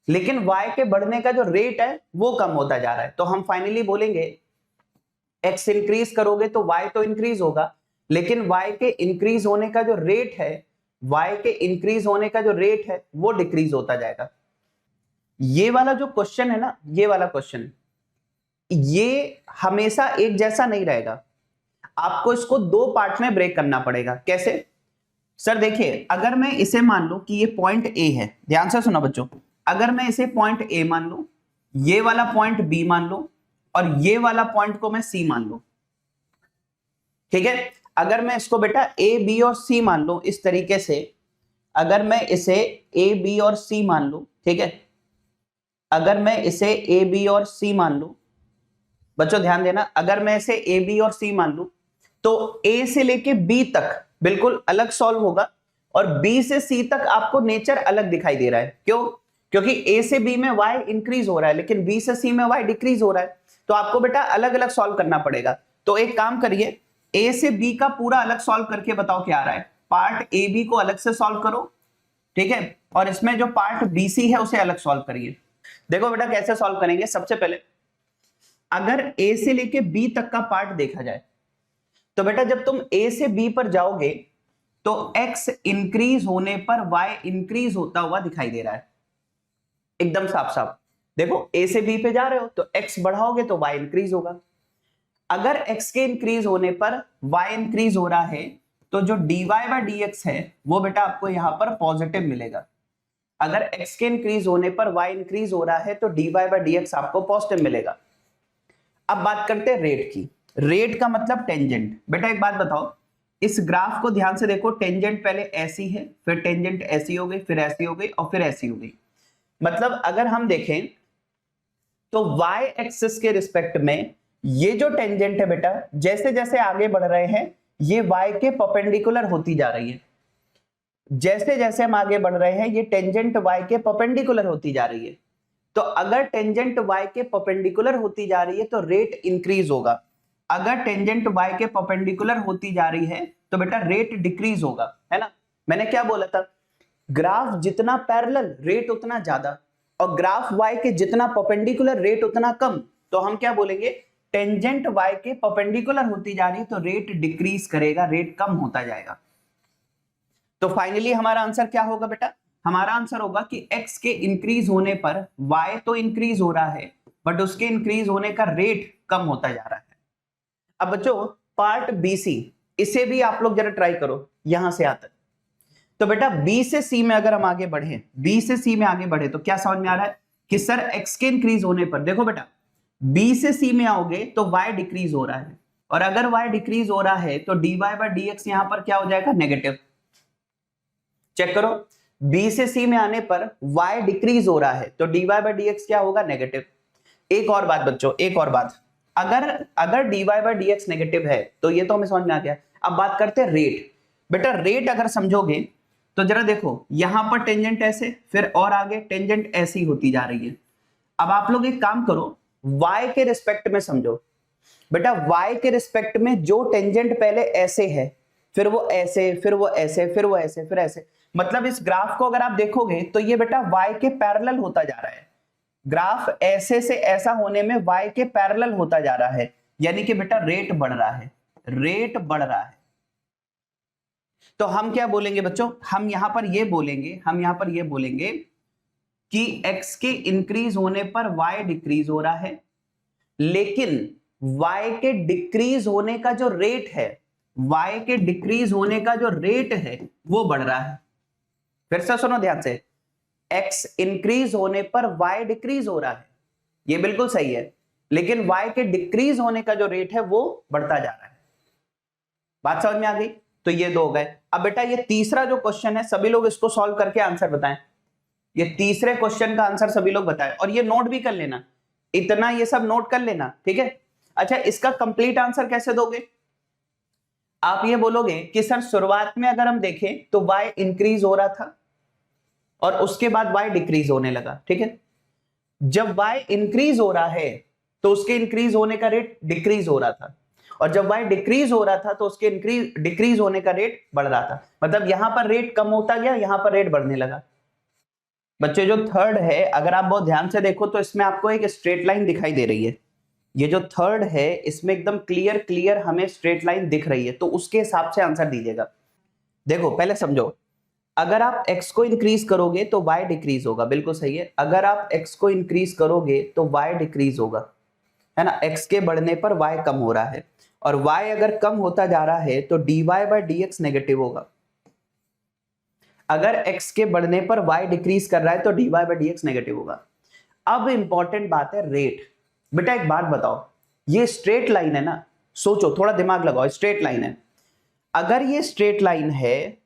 लेकिन y के बढ़ने का जो रेट है वो कम होता जा रहा है। तो हम फाइनली बोलेंगे x इंक्रीज करोगे तो y तो इंक्रीज होगा, लेकिन y के इंक्रीज होने का जो रेट है, वो डिक्रीज होता जाएगा। ये वाला जो क्वेश्चन है ना, ये वाला क्वेश्चन ये हमेशा एक जैसा नहीं रहेगा, आपको इसको दो पार्ट में ब्रेक करना पड़ेगा। कैसे? सर देखिए अगर मैं इसे मान लूं कि ये पॉइंट ए है, ध्यान से सुना बच्चों, अगर मैं इसे पॉइंट ए मान लूं, ये वाला पॉइंट बी मान लूं, और ये वाला पॉइंट को मैं सी मान लूं, ठीक है? अगर मैं इसको बेटा ए बी और सी मान लूं इस तरीके से, अगर मैं इसे ए बी और सी मान लूं, ठीक है, अगर मैं इसे ए बी और सी मान लूं, बच्चों ध्यान देना, अगर मैं इसे ए बी और सी मान लूं तो ए से लेके बी तक बिल्कुल अलग सॉल्व होगा, और बी से सी तक आपको नेचर अलग दिखाई दे रहा है। क्यों? क्योंकि ए से बी में y इंक्रीज हो रहा है, लेकिन बी से सी में y डिक्रीज हो रहा है, तो आपको बेटा अलग अलग सॉल्व करना पड़ेगा। तो एक काम करिए, ए से बी का पूरा अलग सॉल्व करके बताओ क्या आ रहा है। पार्ट ए बी को अलग से सॉल्व करो, ठीक है, और इसमें जो पार्ट बी सी है उसे अलग सॉल्व करिए। देखो बेटा कैसे सॉल्व करेंगे। सबसे पहले अगर ए से लेके बी तक का पार्ट देखा जाए तो बेटा जब तुम ए से बी पर जाओगे तो x इंक्रीज होने पर y इंक्रीज होता हुआ दिखाई दे रहा है, एकदम साफ साफ। देखो a से b पे जा रहे हो तो x बढ़ाओगे तो y इंक्रीज होगा। अगर x के इंक्रीज होने पर y इंक्रीज हो रहा है तो जो dy बाय dx है वो बेटा आपको यहां पर पॉजिटिव मिलेगा। अगर x के इंक्रीज होने पर y इंक्रीज हो रहा है तो dy बाय dx आपको पॉजिटिव मिलेगा। अब बात करते हैं रेट की। रेट का मतलब टेंजेंट। बेटा एक बात बताओ, इस ग्राफ को ध्यान से देखो, टेंजेंट पहले ऐसी है, फिर टेंजेंट ऐसी हो गई, फिर ऐसी हो गई और फिर ऐसी हो गई। मतलब अगर हम देखें तो y एक्सिस के रिस्पेक्ट में ये जो टेंजेंट है बेटा, जैसे जैसे आगे बढ़ रहे हैं ये y के परपेंडिकुलर होती जा रही है। जैसे जैसे हम आगे बढ़ रहे हैं ये टेंजेंट y के परपेंडिकुलर होती जा रही है। तो अगर टेंजेंट y के परपेंडिकुलर होती जा रही है तो रेट इंक्रीज होगा। अगर टेंजेंट y के परपेंडिकुलर होती जा रही है तो बेटा रेट डिक्रीज होगा, है ना। मैंने क्या बोला था, ग्राफ जितना पैरेलल रेट उतना ज्यादा, और ग्राफ y के जितना परपेंडिकुलर रेट उतना कम। तो हम क्या बोलेंगे, टेंजेंट y के परपेंडिकुलर होती जा रही है तो रेट डिक्रीज करेगा, रेट कम होता जाएगा। तो फाइनली हमारा आंसर क्या होगा बेटा, हमारा आंसर होगा कि x के इंक्रीज होने पर y तो इंक्रीज हो रहा है बट उसके इंक्रीज होने का रेट कम होता जा रहा है। अब बच्चों पार्ट BC, इसे भी आप लोग जरा ट्राई करो यहां से आता। तो बेटा B से C में अगर हम आगे बढ़े, B से C में आगे बढ़े तो क्या समझ में आ रहा है कि सर x के इंक्रीज होने पर, देखो बेटा B से C में आओगे तो y डिक्रीज हो रहा है, और अगर y डिक्रीज हो रहा है तो dy बाय dx यहां पर क्या हो जाएगा, नेगेटिव। चेक करो, B से C में आने पर y डिक्रीज हो रहा है तो dy बाय dx क्या होगा, नेगेटिव। एक और बात बच्चों, एक और बात, अगर dy बाय dx नेगेटिव है तो ये तो हमें समझ में आ गया। अब बात करते हैं रेट। बेटा रेट अगर समझोगे तो जरा देखो, यहां पर टेंजेंट ऐसे, फिर और आगे टेंजेंट ऐसी होती जा रही है। अब आप लोग एक काम करो, y के रिस्पेक्ट में समझो। बेटा y के रिस्पेक्ट में जो टेंजेंट पहले ऐसे है, फिर वो ऐसे, फिर वो ऐसे, फिर वो ऐसे, फिर ऐसे, मतलब इस ग्राफ को अगर आप देखोगे तो ये बेटा y के पैरेलल होता जा रहा है। ग्राफ ऐसे से ऐसा होने में y के पैरेलल होता जा रहा है, यानी कि बेटा रेट बढ़ रहा है, रेट बढ़ रहा है। तो हम क्या बोलेंगे बच्चों, हम यहां पर ये बोलेंगे कि x के इंक्रीज होने पर y डिक्रीज हो रहा है, लेकिन y के डिक्रीज होने का जो रेट है, y के डिक्रीज होने का जो रेट है वो बढ़ रहा है। फिर से सुनो ध्यान से, x इंक्रीज होने पर y डिक्रीज हो रहा है, ये बिल्कुल सही है, लेकिन y के डिक्रीज होने का जो रेट है वो बढ़ता जा रहा है। बात समझ में आ गई। तो ये दो हो गए। अब बेटा ये तीसरा जो क्वेश्चन है, सभी लोग इसको सॉल्व करके आंसर बताएं। ये तीसरे क्वेश्चन का आंसर सभी लोग बताएं, और ये नोट भी कर लेना, इतना ये सब नोट कर लेना, ठीक है। अच्छा, इसका कंप्लीट आंसर कैसे दोगे, आप ये बोलोगे कि सर शुरुआत में अगर हम देखें तो y इंक्रीज हो रहा था और उसके बाद y डिक्रीज होने लगा, ठीक है। जब y इंक्रीज हो रहा है तो उसके इंक्रीज होने का रेट डिक्रीज हो रहा था, और जब y डिक्रीज हो रहा था तो उसके डिक्रीज होने का रेट बढ़ रहा था। मतलब यहां पर रेट कम होता गया, यहां पर रेट बढ़ने लगा। बच्चे जो थर्ड है, अगर आप बहुत ध्यान से देखो तो इसमें आपको एक स्ट्रेट लाइन दिखाई दे रही है। ये जो थर्ड है इसमें एकदम क्लियर हमें स्ट्रेट लाइन दिख रही है, तो उसके हिसाब से आंसर दीजिएगा। देखो पहले समझो, अगर आप x को इंक्रीज करोगे तो y डिक्रीज होगा, बिल्कुल सही है। अगर आप x को इंक्रीज करोगे तो y डिक्रीज होगा, है ना। x के बढ़ने पर y कम हो रहा है, और y अगर कम होता जा रहा है तो dy बाय dx नेगेटिव होगा। अगर x के बढ़ने पर y डिक्रीज कर रहा है तो dy बाय dx नेगेटिव होगा। अब इंपॉर्टेंट बात है रेट। बेटा एक बात बताओ, ये स्ट्रेट लाइन है ना, सोचो थोड़ा दिमाग लगाओ, स्ट्रेट लाइन है। अगर ये स्ट्रेट लाइन है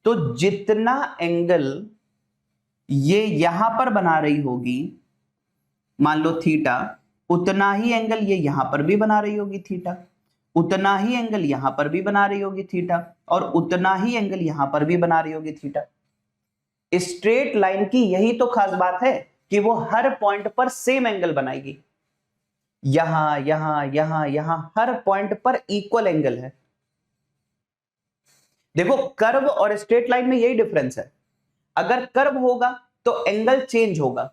तो जितना एंगल ये यहां पर बना रही होगी, मान लो थीटा, उतना ही एंगल ये यहां पर भी बना रही होगी थीटा, उतना ही एंगल यहां पर भी बना रही होगी थीटा, और उतना ही एंगल यहां पर भी बना रही होगी थीटा। स्ट्रेट लाइन की यही तो खास बात है कि वो हर पॉइंट पर सेम एंगल बनाएगी। यहां यहां यहां यहां हर पॉइंट पर इक्वल एंगल है। देखो कर्व और स्ट्रेट लाइन में यही डिफरेंस है। अगर कर्व होगा तो एंगल चेंज होगा,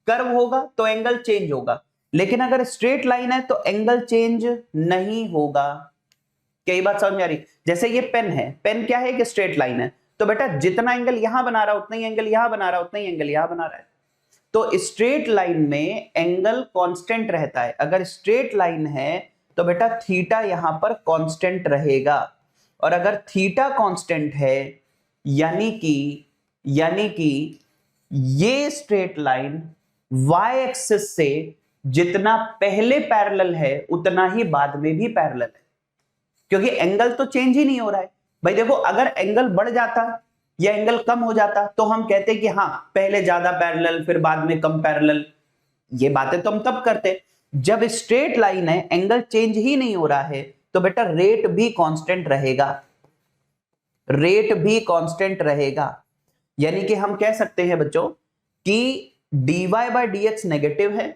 कर्व होगा तो एंगल चेंज होगा, लेकिन अगर स्ट्रेट लाइन है तो एंगल चेंज नहीं होगा। क्या ये बात समझ में आ रही? जैसे ये पेन है, पेन क्या है? कि स्ट्रेट लाइन है, तो बेटा जितना एंगल यहां बना रहा है उतना ही एंगल यहां बना रहा है, उतना ही एंगल यहां बना रहा है। तो स्ट्रेट लाइन में एंगल कांस्टेंट रहता है। अगर स्ट्रेट लाइन है तो बेटा थीटा यहां पर कांस्टेंट रहेगा, और अगर थीटा कांस्टेंट है यानी कि ये स्ट्रेट लाइन y एक्सिस से जितना पहले पैरेलल है उतना ही बाद में भी पैरेलल है, क्योंकि एंगल तो चेंज ही नहीं हो रहा है। भाई देखो, अगर एंगल बढ़ जाता या एंगल कम हो जाता तो हम कहते कि हाँ पहले ज्यादा पैरेलल फिर बाद में कम पैरेलल, ये बातें तो हम तब करते। जब स्ट्रेट लाइन है, एंगल चेंज ही नहीं हो रहा है, तो बेटा रेट भी कांस्टेंट रहेगा, रेट भी कांस्टेंट रहेगा। यानी कि हम कह सकते हैं बच्चों कि dy बाय dx नेगेटिव है,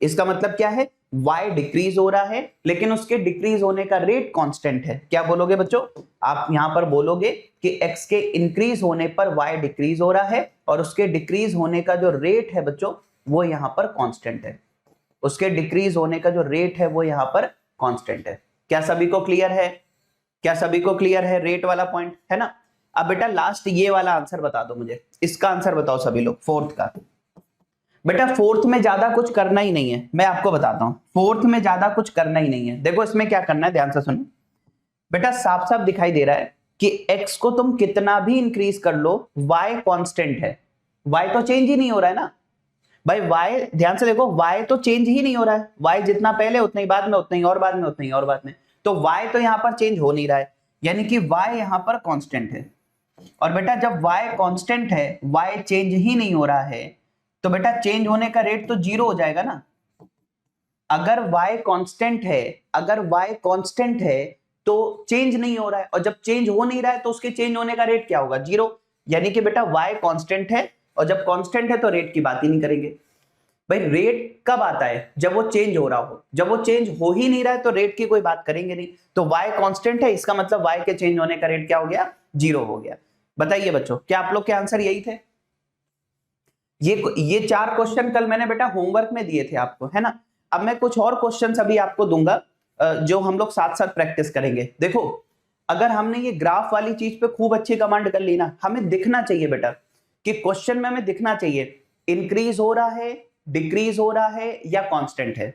इसका मतलब क्या है? y डिक्रीज हो रहा है, लेकिन उसके डिक्रीज होने का रेट कांस्टेंट है। क्या बोलोगे बच्चों? आप यहां पर बोलोगे कि x के इंक्रीज होने पर y डिक्रीज हो रहा है, और उसके डिक्रीज होने का जो रेट है बच्चों वो यहां पर कांस्टेंट है, उसके डिक्रीज होने का जो रेट है वो यहां पर कांस्टेंट है। क्या सभी को क्लियर है? क्या सभी को क्लियर है रेट वाला पॉइंट, है ना? अब बेटा लास्ट ये वाला आंसर बता दो मुझे, इसका आंसर बताओ सभी लोग, फोर्थ का। बेटा फोर्थ में ज्यादा कुछ करना ही नहीं है, मैं आपको बताता हूं, फोर्थ में ज्यादा कुछ करना ही नहीं है। देखो इसमें क्या करना है, ध्यान से सुनो बेटा, साफ साफ दिखाई दे रहा है कि x को तुम कितना भी इंक्रीज कर लो y कांस्टेंट है, y तो चेंज ही नहीं हो रहा है ना भाई। y ध्यान से देखो, y तो चेंज ही नहीं हो रहा है, y जितना पहले उतना ही बाद में, उतना ही और बाद में, उतना ही और बाद में, तो y तो यहां पर चेंज हो नहीं रहा है, यानी कि y यहां पर कांस्टेंट है। और बेटा जब y कांस्टेंट है, y चेंज ही नहीं हो रहा है, तो बेटा चेंज होने का रेट तो जीरो हो जाएगा ना। अगर y कांस्टेंट है, अगर y कांस्टेंट है तो चेंज नहीं हो रहा है, और जब चेंज हो नहीं रहा है तो उसके चेंज होने का रेट क्या होगा? जीरो। यानी कि बेटा y कांस्टेंट है, और जब कांस्टेंट है तो रेट की बात ही नहीं करेंगे। भाई रेट कब आता है? जब वो चेंज हो रहा हो, जब वो चेंज हो ही नहीं रहा है तो रेट की कोई बात करेंगे नहीं। तो y कांस्टेंट है, इसका मतलब y के चेंज होने का रेट क्या हो गया? जीरो हो गया। बताइए बच्चों, क्या आप लोग के आंसर यही थे? ये 4 क्वेश्चन कल मैंने बेटा होमवर्क में दिए थे आपको, है ना? अब मैं कुछ और क्वेश्चन अभी आपको दूंगा जो हम लोग साथ साथ प्रैक्टिस करेंगे। देखो अगर हमने ये ग्राफ वाली चीज पे खूब अच्छी कमांड कर ली ना, हमें दिखना चाहिए बेटा कि क्वेश्चन में हमें दिखना चाहिए इंक्रीज हो रहा है, डिक्रीज हो रहा है या कांस्टेंट है।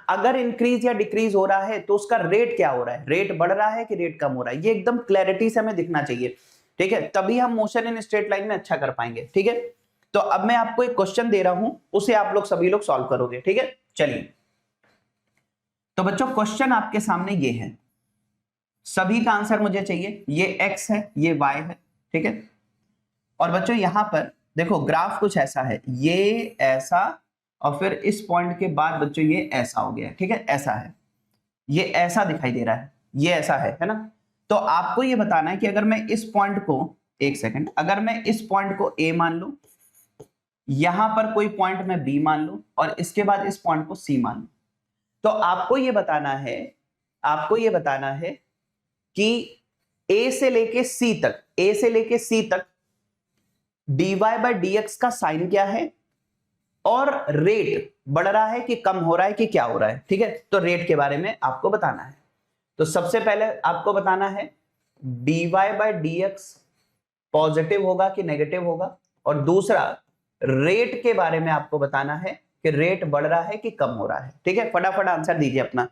अगर इंक्रीज या डिक्रीज हो रहा है तो उसका रेट क्या हो रहा है, रेट बढ़ रहा है कि रेट कम हो रहा है, ये एकदम क्लैरिटी से हमें दिखना चाहिए। ठीक है, तभी हम मोशन इन स्ट्रेट लाइन में अच्छा कर पाएंगे। ठीक है, तो अब मैं आपको एक क्वेश्चन दे रहा हूं, उसे आप लोग सभी लोग सॉल्व करोगे। ठीक है, चलिए तो बच्चों क्वेश्चन आपके सामने ये है, सभी का आंसर मुझे चाहिए। ये x है, ये y है, ठीक है। और बच्चों यहां पर देखो ग्राफ कुछ ऐसा है, ये ऐसा, और फिर इस पॉइंट के बाद बच्चों ये ऐसा हो गया, ठीक है, ऐसा है, ये ऐसा दिखाई दे रहा है, ये ऐसा है ना। तो आपको ये बताना है कि अगर मैं इस पॉइंट को, एक सेकंड, अगर मैं इस पॉइंट को a मान लूं, यहां पर कोई पॉइंट मैं b मान लूं, और इसके बाद इस पॉइंट को c मान लूं, तो आपको ये बताना है, आपको ये बताना है कि a से लेके c तक, a से लेके c तक dy बाय dx का साइन क्या है, और रेट बढ़ रहा है कि कम हो रहा है कि क्या हो रहा है। ठीक है, तो रेट के बारे में आपको बताना है। तो सबसे पहले आपको बताना है dy बाय dx पॉजिटिव होगा कि नेगेटिव होगा, और दूसरा रेट के बारे में आपको बताना है कि रेट बढ़ रहा है कि कम हो रहा है। ठीक है, फटाफट आंसर दीजिए अपना।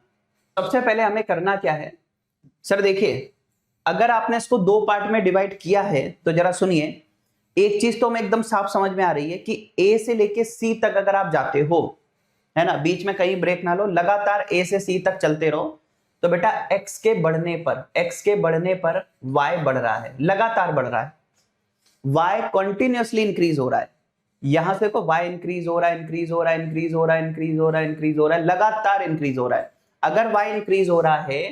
सबसे पहले हमें करना क्या है सर, देखिए अगर आपने इसको 2 पार्ट में डिवाइड किया है तो जरा सुनिए, एक चीज तो हमें एकदम साफ समझ में आ रही है कि A से लेके C तक अगर आप जाते हो, है ना, बीच में कहीं ब्रेक ना लो, लगातार A से C तक चलते रहो, तो बेटा x के बढ़ने पर y बढ़ रहा है, लगातार बढ़ रहा है, y कंटिन्यूअसली इंक्रीज हो रहा है। यहां से देखो y इंक्रीज हो रहा है, इंक्रीज हो रहा है, इंक्रीज हो रहा है, इंक्रीज हो रहा है, इंक्रीज हो रहा है, लगातार इंक्रीज हो रहा है। अगर y इंक्रीज हो रहा है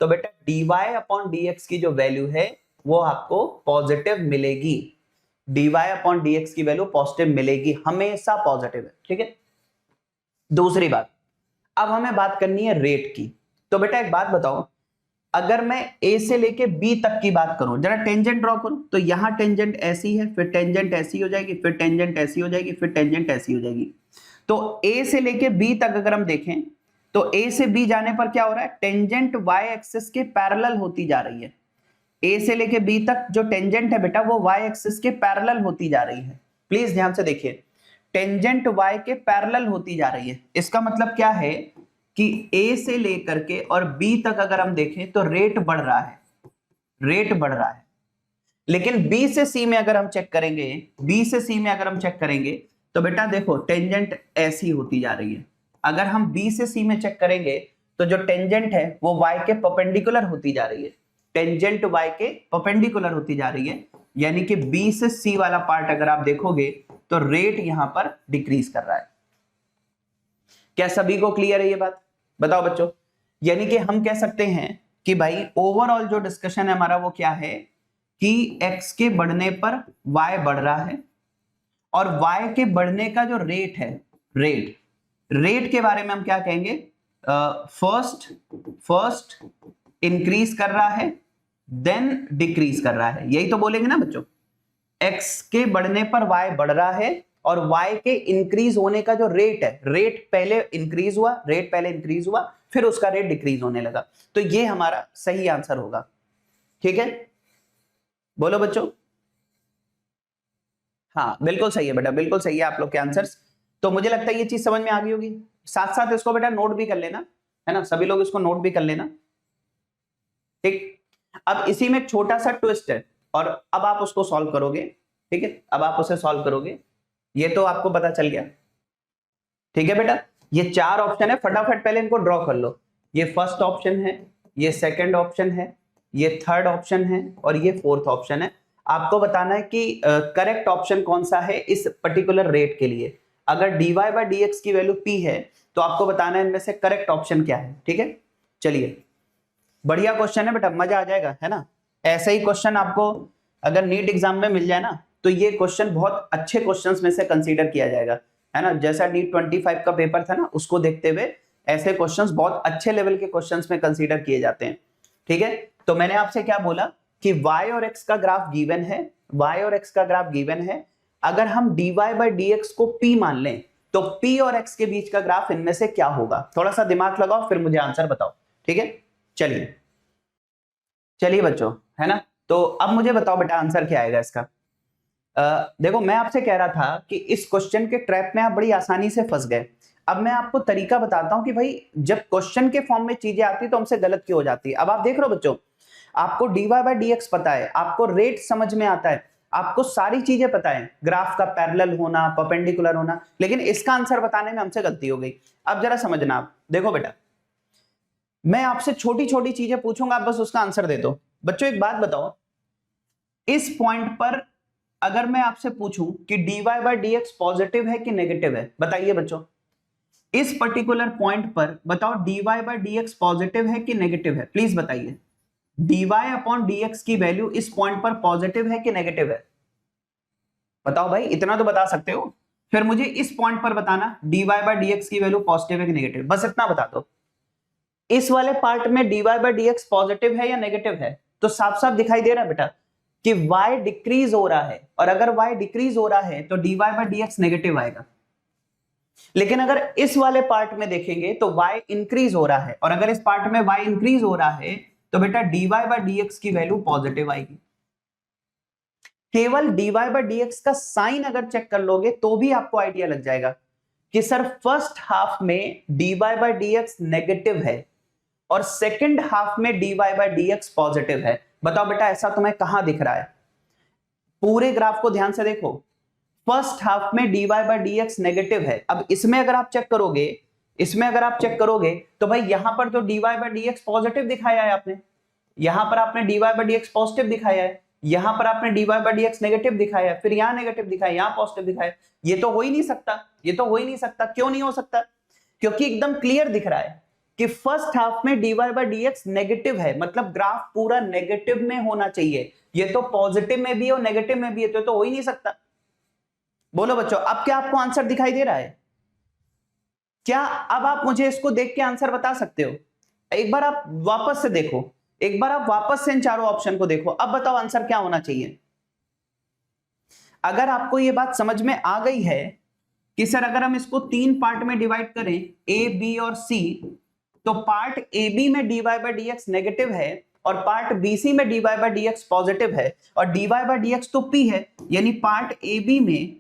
तो बेटा dy अपॉन dx की जो वैल्यू है वो आपको पॉजिटिव मिलेगी, dy अपॉन dx की वैल्यू पॉजिटिव मिलेगी, हमेशा पॉजिटिव है। ठीक है, दूसरी बात, अब हमें बात करनी है रेट की। तो बेटा एक बात बताओ, अगर मैं A से लेके B तक की बात करूं, जरा टेंजेंट ड्रॉ करूं, तो यहां टेंजेंट ऐसी है, फिर टेंजेंट ऐसी हो जाएगी, फिर टेंजेंट ऐसी हो जाएगी, फिर टेंजेंट ऐसी हो जाएगी। तो A से लेके B तक अगर हम देखें तो ए से बी जाने पर क्या हो रहा है, टेंजेंट वाई एक्सिस के पैरेलल होती जा रही है। ए से लेके बी तक जो टेंजेंट है बेटा वो वाई एक्सिस के पैरेलल होती जा रही है। प्लीज ध्यान से देखिए, टेंजेंट वाई के पैरेलल होती जा रही है। इसका मतलब क्या है कि ए से लेकर के और बी तक अगर हम देखें तो रेट बढ़ रहा है, रेट बढ़ रहा है। लेकिन बी से सी में अगर हम चेक करेंगे, बी से सी में अगर हम चेक करेंगे तो बेटा देखो टेंजेंट ऐसी होती जा रही है। अगर हम बी से सी में चेक करेंगे तो जो टेंजेंट है वो वाई के परपेंडिकुलर होती जा रही है, टेंजेंट वाई के परपेंडिकुलर होती जा रही है। यानी कि बी से सी वाला पार्ट अगर आप देखोगे तो रेट यहां पर डिक्रीज कर रहा है। क्या सभी को क्लियर है ये बात, बताओ बच्चों। यानी कि हम कह सकते हैं कि भाई ओवरऑल जो डिस्कशन है हमारा वो क्या है कि x के बढ़ने पर y बढ़ रहा है और y के बढ़ने का जो रेट है, रेट के बारे में हम क्या कहेंगे, फर्स्ट इंक्रीज कर रहा है देन डिक्रीज कर रहा है, यही तो बोलेंगे ना बच्चों। x के बढ़ने पर y बढ़ रहा है और y के इंक्रीज होने का जो रेट है, रेट पहले इंक्रीज हुआ फिर उसका रेट डिक्रीज होने लगा। तो ये हमारा सही आंसर होगा। ठीक है, बोलो बच्चों। हाँ बिल्कुल सही है बेटा, बिल्कुल सही है आप लोग के आंसर्स। तो मुझे लगता है ये चीज समझ में आ गई होगी। साथ साथ इसको बेटा नोट भी कर लेना, है ना, सभी लोग इसको नोट भी कर लेना। ठीक, अब इसी में एक छोटा सा ट्विस्ट है और अब आप उसको सॉल्व करोगे। ठीक है, अब आप उसे सॉल्व करोगे, ये तो आपको पता चल गया। ठीक है बेटा, ये 4 ऑप्शन है, फटाफट पहले इनको ड्रॉ कर लो। ये फर्स्ट ऑप्शन है, ये सेकंड ऑप्शन है, ये थर्ड ऑप्शन है और ये फोर्थ ऑप्शन है। आपको बताना है कि करेक्ट ऑप्शन कौन सा है इस पर्टिकुलर रेट के लिए। अगर dy बाय dx की वैल्यू p है तो आपको बताना है इनमें से करेक्ट ऑप्शन क्या है। ठीक है, चलिए, बढ़िया क्वेश्चन है बेटा, मजा आ जाएगा, है ना। ऐसे ही क्वेश्चन आपको अगर नीट एग्जाम में मिल जाए ना तो ये क्वेश्चन बहुत अच्छे क्वेश्चंस में से कंसीडर किया जाएगा, है ना। जैसा नीट 25 का पेपर था ना, उसको देखते हुए ऐसे क्वेश्चंस बहुत अच्छे लेवल के क्वेश्चंस में कंसीडर किए जाते हैं। ठीक है, तो मैंने आपसे क्या बोला कि y और x का ग्राफ गिवन है, y और x का ग्राफ गिवन है। अगर हम dy बाय dx को p मान लें तो p और x के बीच का ग्राफ इनमें से क्या होगा। थोड़ा सा दिमाग लगाओ फिर मुझे आंसर बताओ। ठीक है, चलिए चलिए बच्चों, है ना। तो अब मुझे बताओ बेटा आंसर क्या आएगा इसका। देखो मैं आपसे कह रहा था कि इस क्वेश्चन के ट्रैप में आप बड़ी आसानी से फंस गए। अब मैं आपको तरीका बताता हूं कि भाई जब क्वेश्चन के फॉर्म में चीजें आती तो हमसे गलत क्यों हो जाती है। अब आप देख रहे हो बच्चों, आपको dy बाय dx पता है, आपको रेट समझ में आता है, आपको सारी चीजें पता है, ग्राफ का पैरेलल होना, परपेंडिकुलर होना, लेकिन इसका आंसर बताने में हमसे गलती हो गई। अब जरा समझना, आप देखो बेटा, मैं आपसे छोटी छोटी चीजें पूछूंगा, आप बस उसका आंसर दे दो। बच्चों एक बात बताओ, इस पॉइंट पर अगर मैं आपसे पूछूं कि dy बाय dx पॉजिटिव है कि नेगेटिव है, बताइए बच्चों। इस पर्टिकुलर पॉइंट पर बताओ dy बाय dx पॉजिटिव है कि नेगेटिव है, प्लीज बताइए। dy अपॉन dx की वैल्यू इस पॉइंट पर पॉजिटिव है कि नेगेटिव है, बताओ भाई, इतना तो बता सकते हो। फिर मुझे इस पॉइंट पर बताना dy बाय dx की वैल्यू पॉजिटिव है कि नेगेटिव, बस इतना बता दो। इस वाले पार्ट में dy बाय dx पॉजिटिव है या नेगेटिव है, तो साफ साफ दिखाई दे रहा है बेटा कि y डिक्रीज हो रहा है, और अगर y डिक्रीज हो रहा है तो dy बाय dx नेगेटिव आएगा। लेकिन अगर इस वाले पार्ट में देखेंगे तो y इंक्रीज हो रहा है, और अगर इस पार्ट में y इंक्रीज हो रहा है तो बेटा dy बाय dx की वैल्यू पॉजिटिव आएगी। केवल dy बाय dx का साइन अगर चेक कर लोगे तो भी आपको आइडिया लग जाएगा कि सर फर्स्ट हाफ में dy बाय dx नेगेटिव है और सेकंड हाफ में dy बाय dx पॉजिटिव है। बताओ बेटा ऐसा तुम्हें कहां दिख रहा है, पूरे ग्राफ को ध्यान से देखो। फर्स्ट हाफ में dy बाय dx नेगेटिव है। अब इसमें अगर आप चेक करोगे, तो भाई यहां पर तो dy बाय dx पॉजिटिव दिखाया है आपने, यहां पर आपने dy बाय dx पॉजिटिव दिखाया है, यहां पर आपने dy बाय dx नेगेटिव दिखाया है, फिर यहां नेगेटिव दिखाया, यहां पॉजिटिव दिखाया। ये तो हो ही नहीं सकता, क्यों नहीं हो सकता, क्योंकि एकदम क्लियर दिख रहा है कि फर्स्ट हाफ में dy बाय dx नेगेटिव है, मतलब ग्राफ पूरा नेगेटिव में होना चाहिए। ये तो पॉजिटिव में भी है और नेगेटिव में भी है, तो हो ही नहीं सकता। बोलो बच्चों, अब क्या आपको आंसर दिखाई दे रहा है? क्या अब आप मुझे इसको देख के आंसर बता सकते हो? एक बार आप वापस से देखो, एक बार आप वापस से इन चारों ऑप्शन को देखो, अब बताओ आंसर क्या होना चाहिए। अगर आपको यह बात समझ में आ गई है कि सर अगर हम इसको 3 पार्ट में डिवाइड करें, ए बी और सी, तो पार्ट ए बी में dy बाई dx नेगेटिव है और पार्ट बी सी में dy बाई dx पॉजिटिव है और dy बाई dx तो p है, यानी पार्ट ए बी में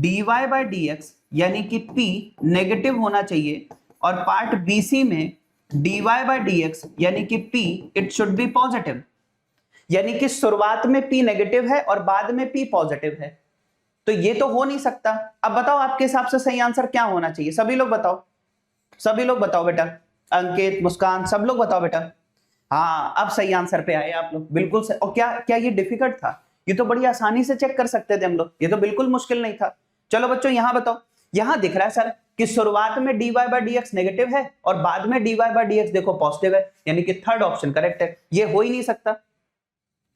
dy बाई dx यानी कि p नेगेटिव होना चाहिए और पार्ट बी सी में dy बाई dx यानी कि p it should be positive, यानी कि शुरुआत में p नेगेटिव है और बाद में p पॉजिटिव है। तो ये तो हो नहीं सकता। अब बताओ आपके हिसाब से सही आंसर क्या होना चाहिए, सभी लोग बताओ, सभी लोग बताओ बेटा, अंकित, मुस्कान, सब लोग बताओ बेटा। हाँ, अब सही आंसर पे आए आप लोग, बिल्कुल सही। और क्या क्या ये डिफिकल्ट था? ये तो बड़ी आसानी से चेक कर सकते थे हम लोग, ये तो बिल्कुल मुश्किल नहीं था। चलो बच्चों यहां बताओ, यहां दिख रहा है सर कि शुरुआत में dy बाई dx नेगेटिव है और बाद में dy बाई dx देखो पॉजिटिव है, यानी कि थर्ड ऑप्शन करेक्ट है। ये हो ही नहीं सकता,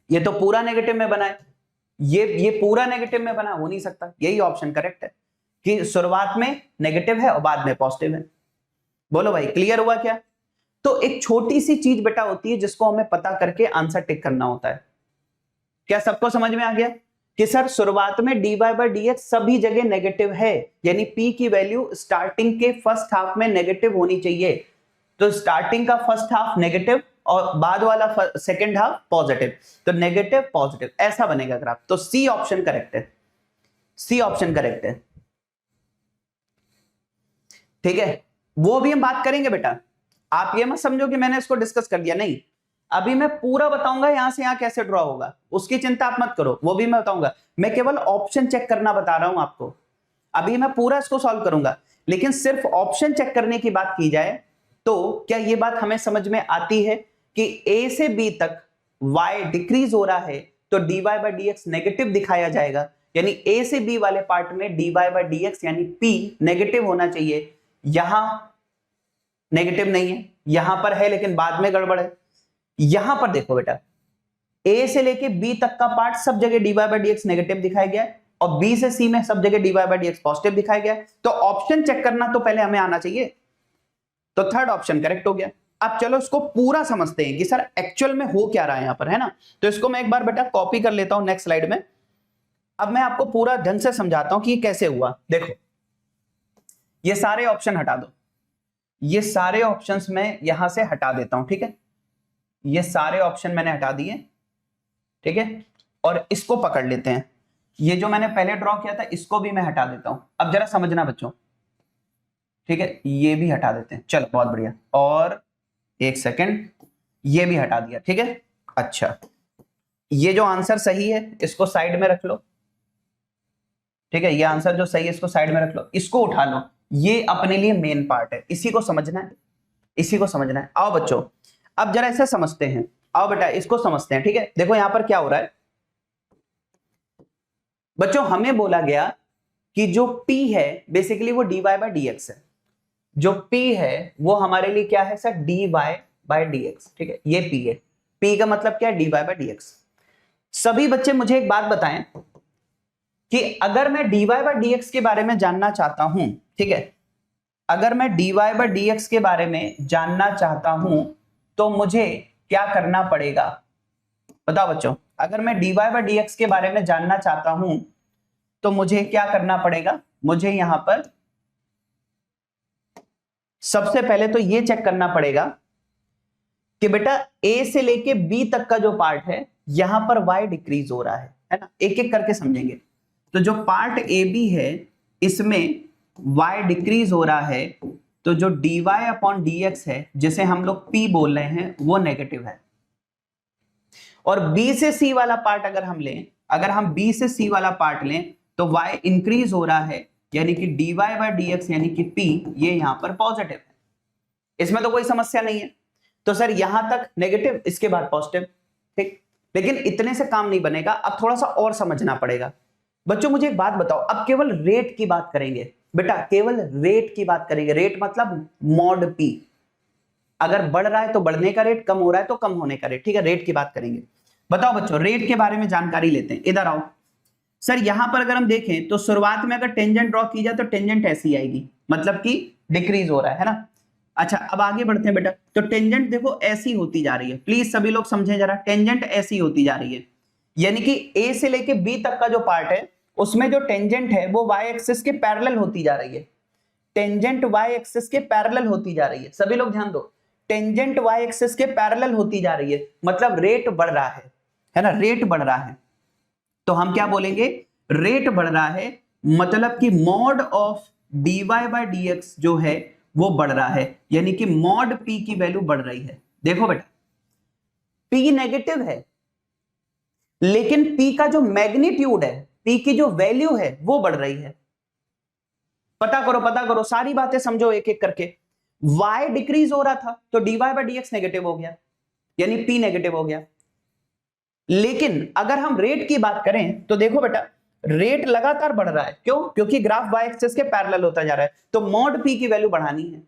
ये तो पूरा नेगेटिव में बना है, ये पूरा नेगेटिव में बना, हो नहीं सकता। यही ऑप्शन करेक्ट है कि शुरुआत में नेगेटिव है और बाद में पॉजिटिव है। बोलो भाई, क्लियर हुआ क्या? तो एक छोटी सी चीज बेटा होती है जिसको हमें पता करके आंसर टिक करना होता है। क्या सबको समझ में आ गया कि सर शुरुआत में dy बाई dx सभी जगह नेगेटिव है, यानी p की वैल्यू स्टार्टिंग के फर्स्ट हाफ में नेगेटिव होनी चाहिए। तो स्टार्टिंग का फर्स्ट हाफ नेगेटिव और बाद वाला सेकंड हाफ पॉजिटिव, तो नेगेटिव पॉजिटिव ऐसा बनेगा ग्राफ। तो सी ऑप्शन करेक्ट है, सी ऑप्शन करेक्ट है। ठीक है, वो भी हम बात करेंगे बेटा, आप ये मत समझो कि मैंने इसको डिस्कस कर दिया, नहीं, अभी मैं पूरा बताऊंगा यहां से यहां कैसे ड्रॉ होगा, उसकी चिंता आप मत करो, वो भी मैं बताऊंगा। मैं केवल ऑप्शन चेक करना बता रहा हूं आपको, अभी मैं पूरा इसको सॉल्व करूंगा, लेकिन सिर्फ ऑप्शन चेक करने की बात की जाए तो क्या ये बात हमें समझ में आती है कि a से b तक y डिक्रीज हो रहा है तो dy बाई dx नेगेटिव दिखाया जाएगा, यानी a से b वाले पार्ट में dy बाई dx यानी p नेगेटिव होना चाहिए। यहां नेगेटिव नहीं है, यहां पर है लेकिन बाद में गड़बड़ है। यहां पर देखो बेटा, a से लेके b तक का पार्ट सब जगह dy बाई dx नेगेटिव दिखाया गया है और b से c में सब जगह dy बाई dx पॉजिटिव दिखाया गया है। तो ऑप्शन चेक करना तो पहले हमें आना चाहिए, तो थर्ड ऑप्शन करेक्ट हो गया। अब चलो इसको पूरा समझते हैं कि सर एक्चुअल में हो क्या रहा है यहां पर, है ना। तो इसको मैं एक बार बेटा कॉपी कर लेता हूं नेक्स्ट स्लाइड में। अब मैं आपको पूरा ढंग से समझाता हूं कि ये कैसे हुआ। देखो, ये सारे ऑप्शन हटा दो, ये सारे ऑप्शंस मैं यहां से हटा देता हूं, ठीक है। ये सारे ऑप्शन मैंने हटा दिए, ठीक है, और इसको पकड़ लेते हैं। ये जो मैंने पहले ड्रॉ किया था इसको भी मैं हटा देता हूं। अब जरा समझना बच्चों, ठीक है, ये भी हटा देते हैं, चलो बहुत बढ़िया। और एक सेकंड, ये भी हटा दिया, ठीक है। अच्छा, ये जो आंसर सही है इसको साइड में रख लो, ठीक है, ये आंसर जो सही है इसको साइड में रख लो, इसको उठा लो, ये अपने लिए मेन पार्ट है, इसी को समझना है, इसी को समझना है। आओ बच्चों, अब जरा ऐसे समझते हैं, आओ बेटा इसको समझते हैं, ठीक है। देखो यहां पर क्या हो रहा है बच्चों, हमें बोला गया कि जो P है बेसिकली वो dy बाई dx है, जो P है वो हमारे लिए क्या है सर, dy बाई dx, ठीक है, ये P है। P का मतलब क्या है, dy बाई dx। सभी बच्चे मुझे एक बात बताएं कि अगर मैं dy बाई dx के बारे में जानना चाहता हूं, ठीक है, अगर मैं dy बाई dx के बारे में जानना चाहता हूं तो मुझे क्या करना पड़ेगा, बताओ बच्चों। अगर मैं dy बाई dx के बारे में जानना चाहता हूं तो मुझे क्या करना पड़ेगा, मुझे यहां पर सबसे पहले तो ये चेक करना पड़ेगा कि बेटा a से लेके b तक का जो पार्ट है यहां पर y डिक्रीज हो रहा है ना। एक एक करके समझेंगे। तो जो पार्ट ए बी है इसमें y डिक्रीज हो रहा है, तो जो dy अपॉन dx है जिसे हम लोग p बोल रहे हैं वो नेगेटिव है। और b से c वाला पार्ट अगर हम लें, अगर हम b से c वाला पार्ट लें तो y इंक्रीज हो रहा है, यानी कि dy बाई dx यानी कि p ये यहां पर पॉजिटिव है, इसमें तो कोई समस्या नहीं है। तो सर यहां तक नेगेटिव, इसके बाद पॉजिटिव, ठीक। लेकिन इतने से काम नहीं बनेगा, अब थोड़ा सा और समझना पड़ेगा। बच्चों मुझे एक बात बताओ, अब केवल रेट की बात करेंगे बेटा, केवल रेट की बात करेंगे। रेट मतलब मॉड p, अगर बढ़ रहा है तो बढ़ने का रेट, कम हो रहा है तो कम होने का रेट, ठीक है, रेट की बात करेंगे। बताओ बच्चों, रेट के बारे में जानकारी लेते हैं, इधर आओ। सर यहां पर अगर हम देखें तो शुरुआत में अगर टेंजेंट ड्रॉ की जाए तो टेंजेंट ऐसी आएगी, मतलब कि डिक्रीज हो रहा है ना। अच्छा, अब आगे बढ़ते हैं बेटा। तो टेंजेंट देखो ऐसी होती जा रही है, प्लीज सभी लोग समझें जरा, टेंजेंट ऐसी होती जा रही है, यानी कि ए से लेके बी तक का जो पार्ट है उसमें जो टेंजेंट है वो y एक्सिस के पैरेलल होती जा रही है। टेंजेंट वाई एक्सिस के पैरेलल होती जा रही है। सभी लोग ध्यान दो, टेंजेंट वाई एक्सिस के पैरेलल होती जा रही है, मतलब रेट बढ़ रहा है ना, रेट बढ़ रहा है। तो हम क्या बोलेंगे, रेट बढ़ रहा है, मतलब कि mod of dy by dx जो है वो बढ़ रहा है, यानी कि मॉड p की वैल्यू बढ़ रही है। देखो बेटा, p नेगेटिव है, लेकिन p का जो मैग्नीट्यूड है, p की जो वैल्यू है वो बढ़ रही है। पता करो, सारी बातें समझो एक एक करके। y डिक्रीज हो रहा था तो dy बाय dx नेगेटिव हो गया, यानी p नेगेटिव हो गया। लेकिन अगर हम रेट की बात करें तो देखो बेटा, रेट लगातार बढ़ रहा है। क्यों? क्योंकि ग्राफ y एक्सिस के पैरेलल होता जा रहा है, तो मॉड p की वैल्यू बढ़ानी है।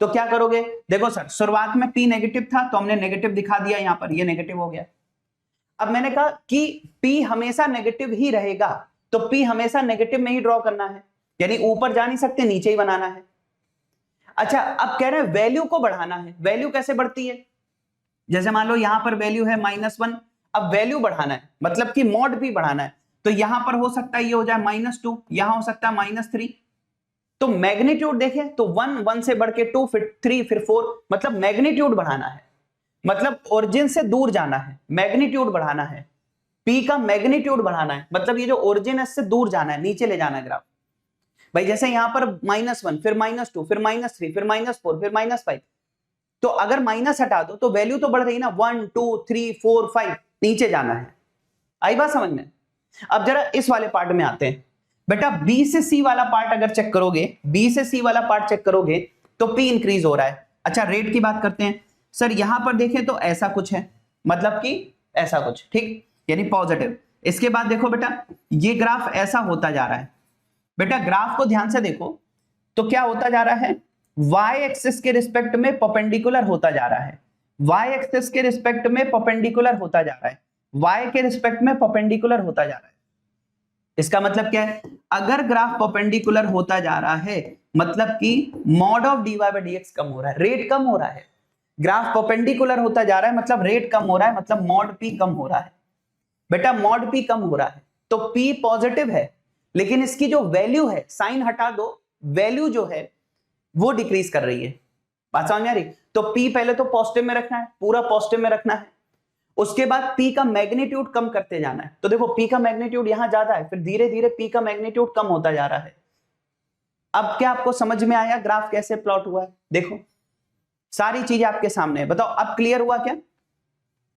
तो क्या करोगे, देखो सर शुरुआत में p नेगेटिव था तो हमने नेगेटिव दिखा दिया, यहां पर ये नेगेटिव हो गया। अब मैंने कहा कि p हमेशा नेगेटिव ही रहेगा, तो p हमेशा नेगेटिव में ही ड्रॉ करना है, यानी ऊपर जा नहीं सकते, नीचे ही बनाना है। अच्छा, अब कह रहे हैं वैल्यू को बढ़ाना है। वैल्यू कैसे बढ़ती है? जैसे मान लो यहां पर वैल्यू है -1, अब वैल्यू बढ़ाना है, मतलब कि मॉड p बढ़ाना है, तो यहां पर हो सकता है ये हो जाए -2, यहां हो सकता है -3। तो मैग्नीट्यूड देखें तो 1 से बढ़ के 2, फिर 3, फिर 4, मतलब मैग्नीट्यूड बढ़ाना है, मतलब ओरिजिन से दूर जाना है, मैग्नीट्यूड बढ़ाना है, p का मैग्नीट्यूड बढ़ाना है, मतलब ये जो ओरिजिन है इससे दूर जाना है, नीचे ले जाना है ग्राफ। भाई जैसे यहां पर -1, फिर -2, फिर -3, फिर -4, फिर -5, तो अगर माइनस हटा दो तो वैल्यू तो बढ़ रही ना, 1 2 3 4 5, नीचे जाना है। आई बात समझ में? अब जरा इस वाले पार्ट में आते हैं। बेटा B से C वाला पार्ट अगर चेक करोगे, B से C वाला पार्ट चेक करोगे तो P इंक्रीज हो रहा है। अच्छा, रेट की बात करते हैं। सर यहां पर देखें तो ऐसा कुछ है, मतलब कि ऐसा कुछ, ठीक, यानी पॉजिटिव। इसके बाद देखो बेटा, ये ग्राफ ऐसा होता जा रहा है। बेटा ग्राफ को ध्यान से देखो तो क्या होता जा रहा है, y एक्सिस के रिस्पेक्ट में परपेंडिकुलर होता जा रहा है, y एक्सिस के रिस्पेक्ट में परपेंडिकुलर होता जा रहा है, y के रिस्पेक्ट में परपेंडिकुलर होता जा रहा है। इसका मतलब क्या है, अगर ग्राफ परपेंडिकुलर होता जा रहा है मतलब कि mod of dy by dx कम हो रहा है, रेट कम हो रहा है। ग्राफ परपेंडिकुलर होता जा रहा है मतलब रेट कम हो रहा है, मतलब मॉड p कम हो रहा है। बेटा मॉड p कम हो रहा है तो p पॉजिटिव है, लेकिन इसकी जो वैल्यू है, साइन हटा दो, वैल्यू जो है वो डिक्रीज कर रही है। बात समझ में आ रही? तो p पहले तो पॉजिटिव में रखना है, पूरा पॉजिटिव में रखना है, उसके बाद p का मैग्नीट्यूड कम करते जाना है। तो देखो p का मैग्नीट्यूड यहां ज्यादा है, फिर धीरे धीरे p का मैग्नीट्यूड कम होता जा रहा है। अब क्या आपको समझ में आया ग्राफ कैसे प्लॉट हुआ है? देखो सारी चीजें आपके सामने है, बताओ अब क्लियर हुआ क्या?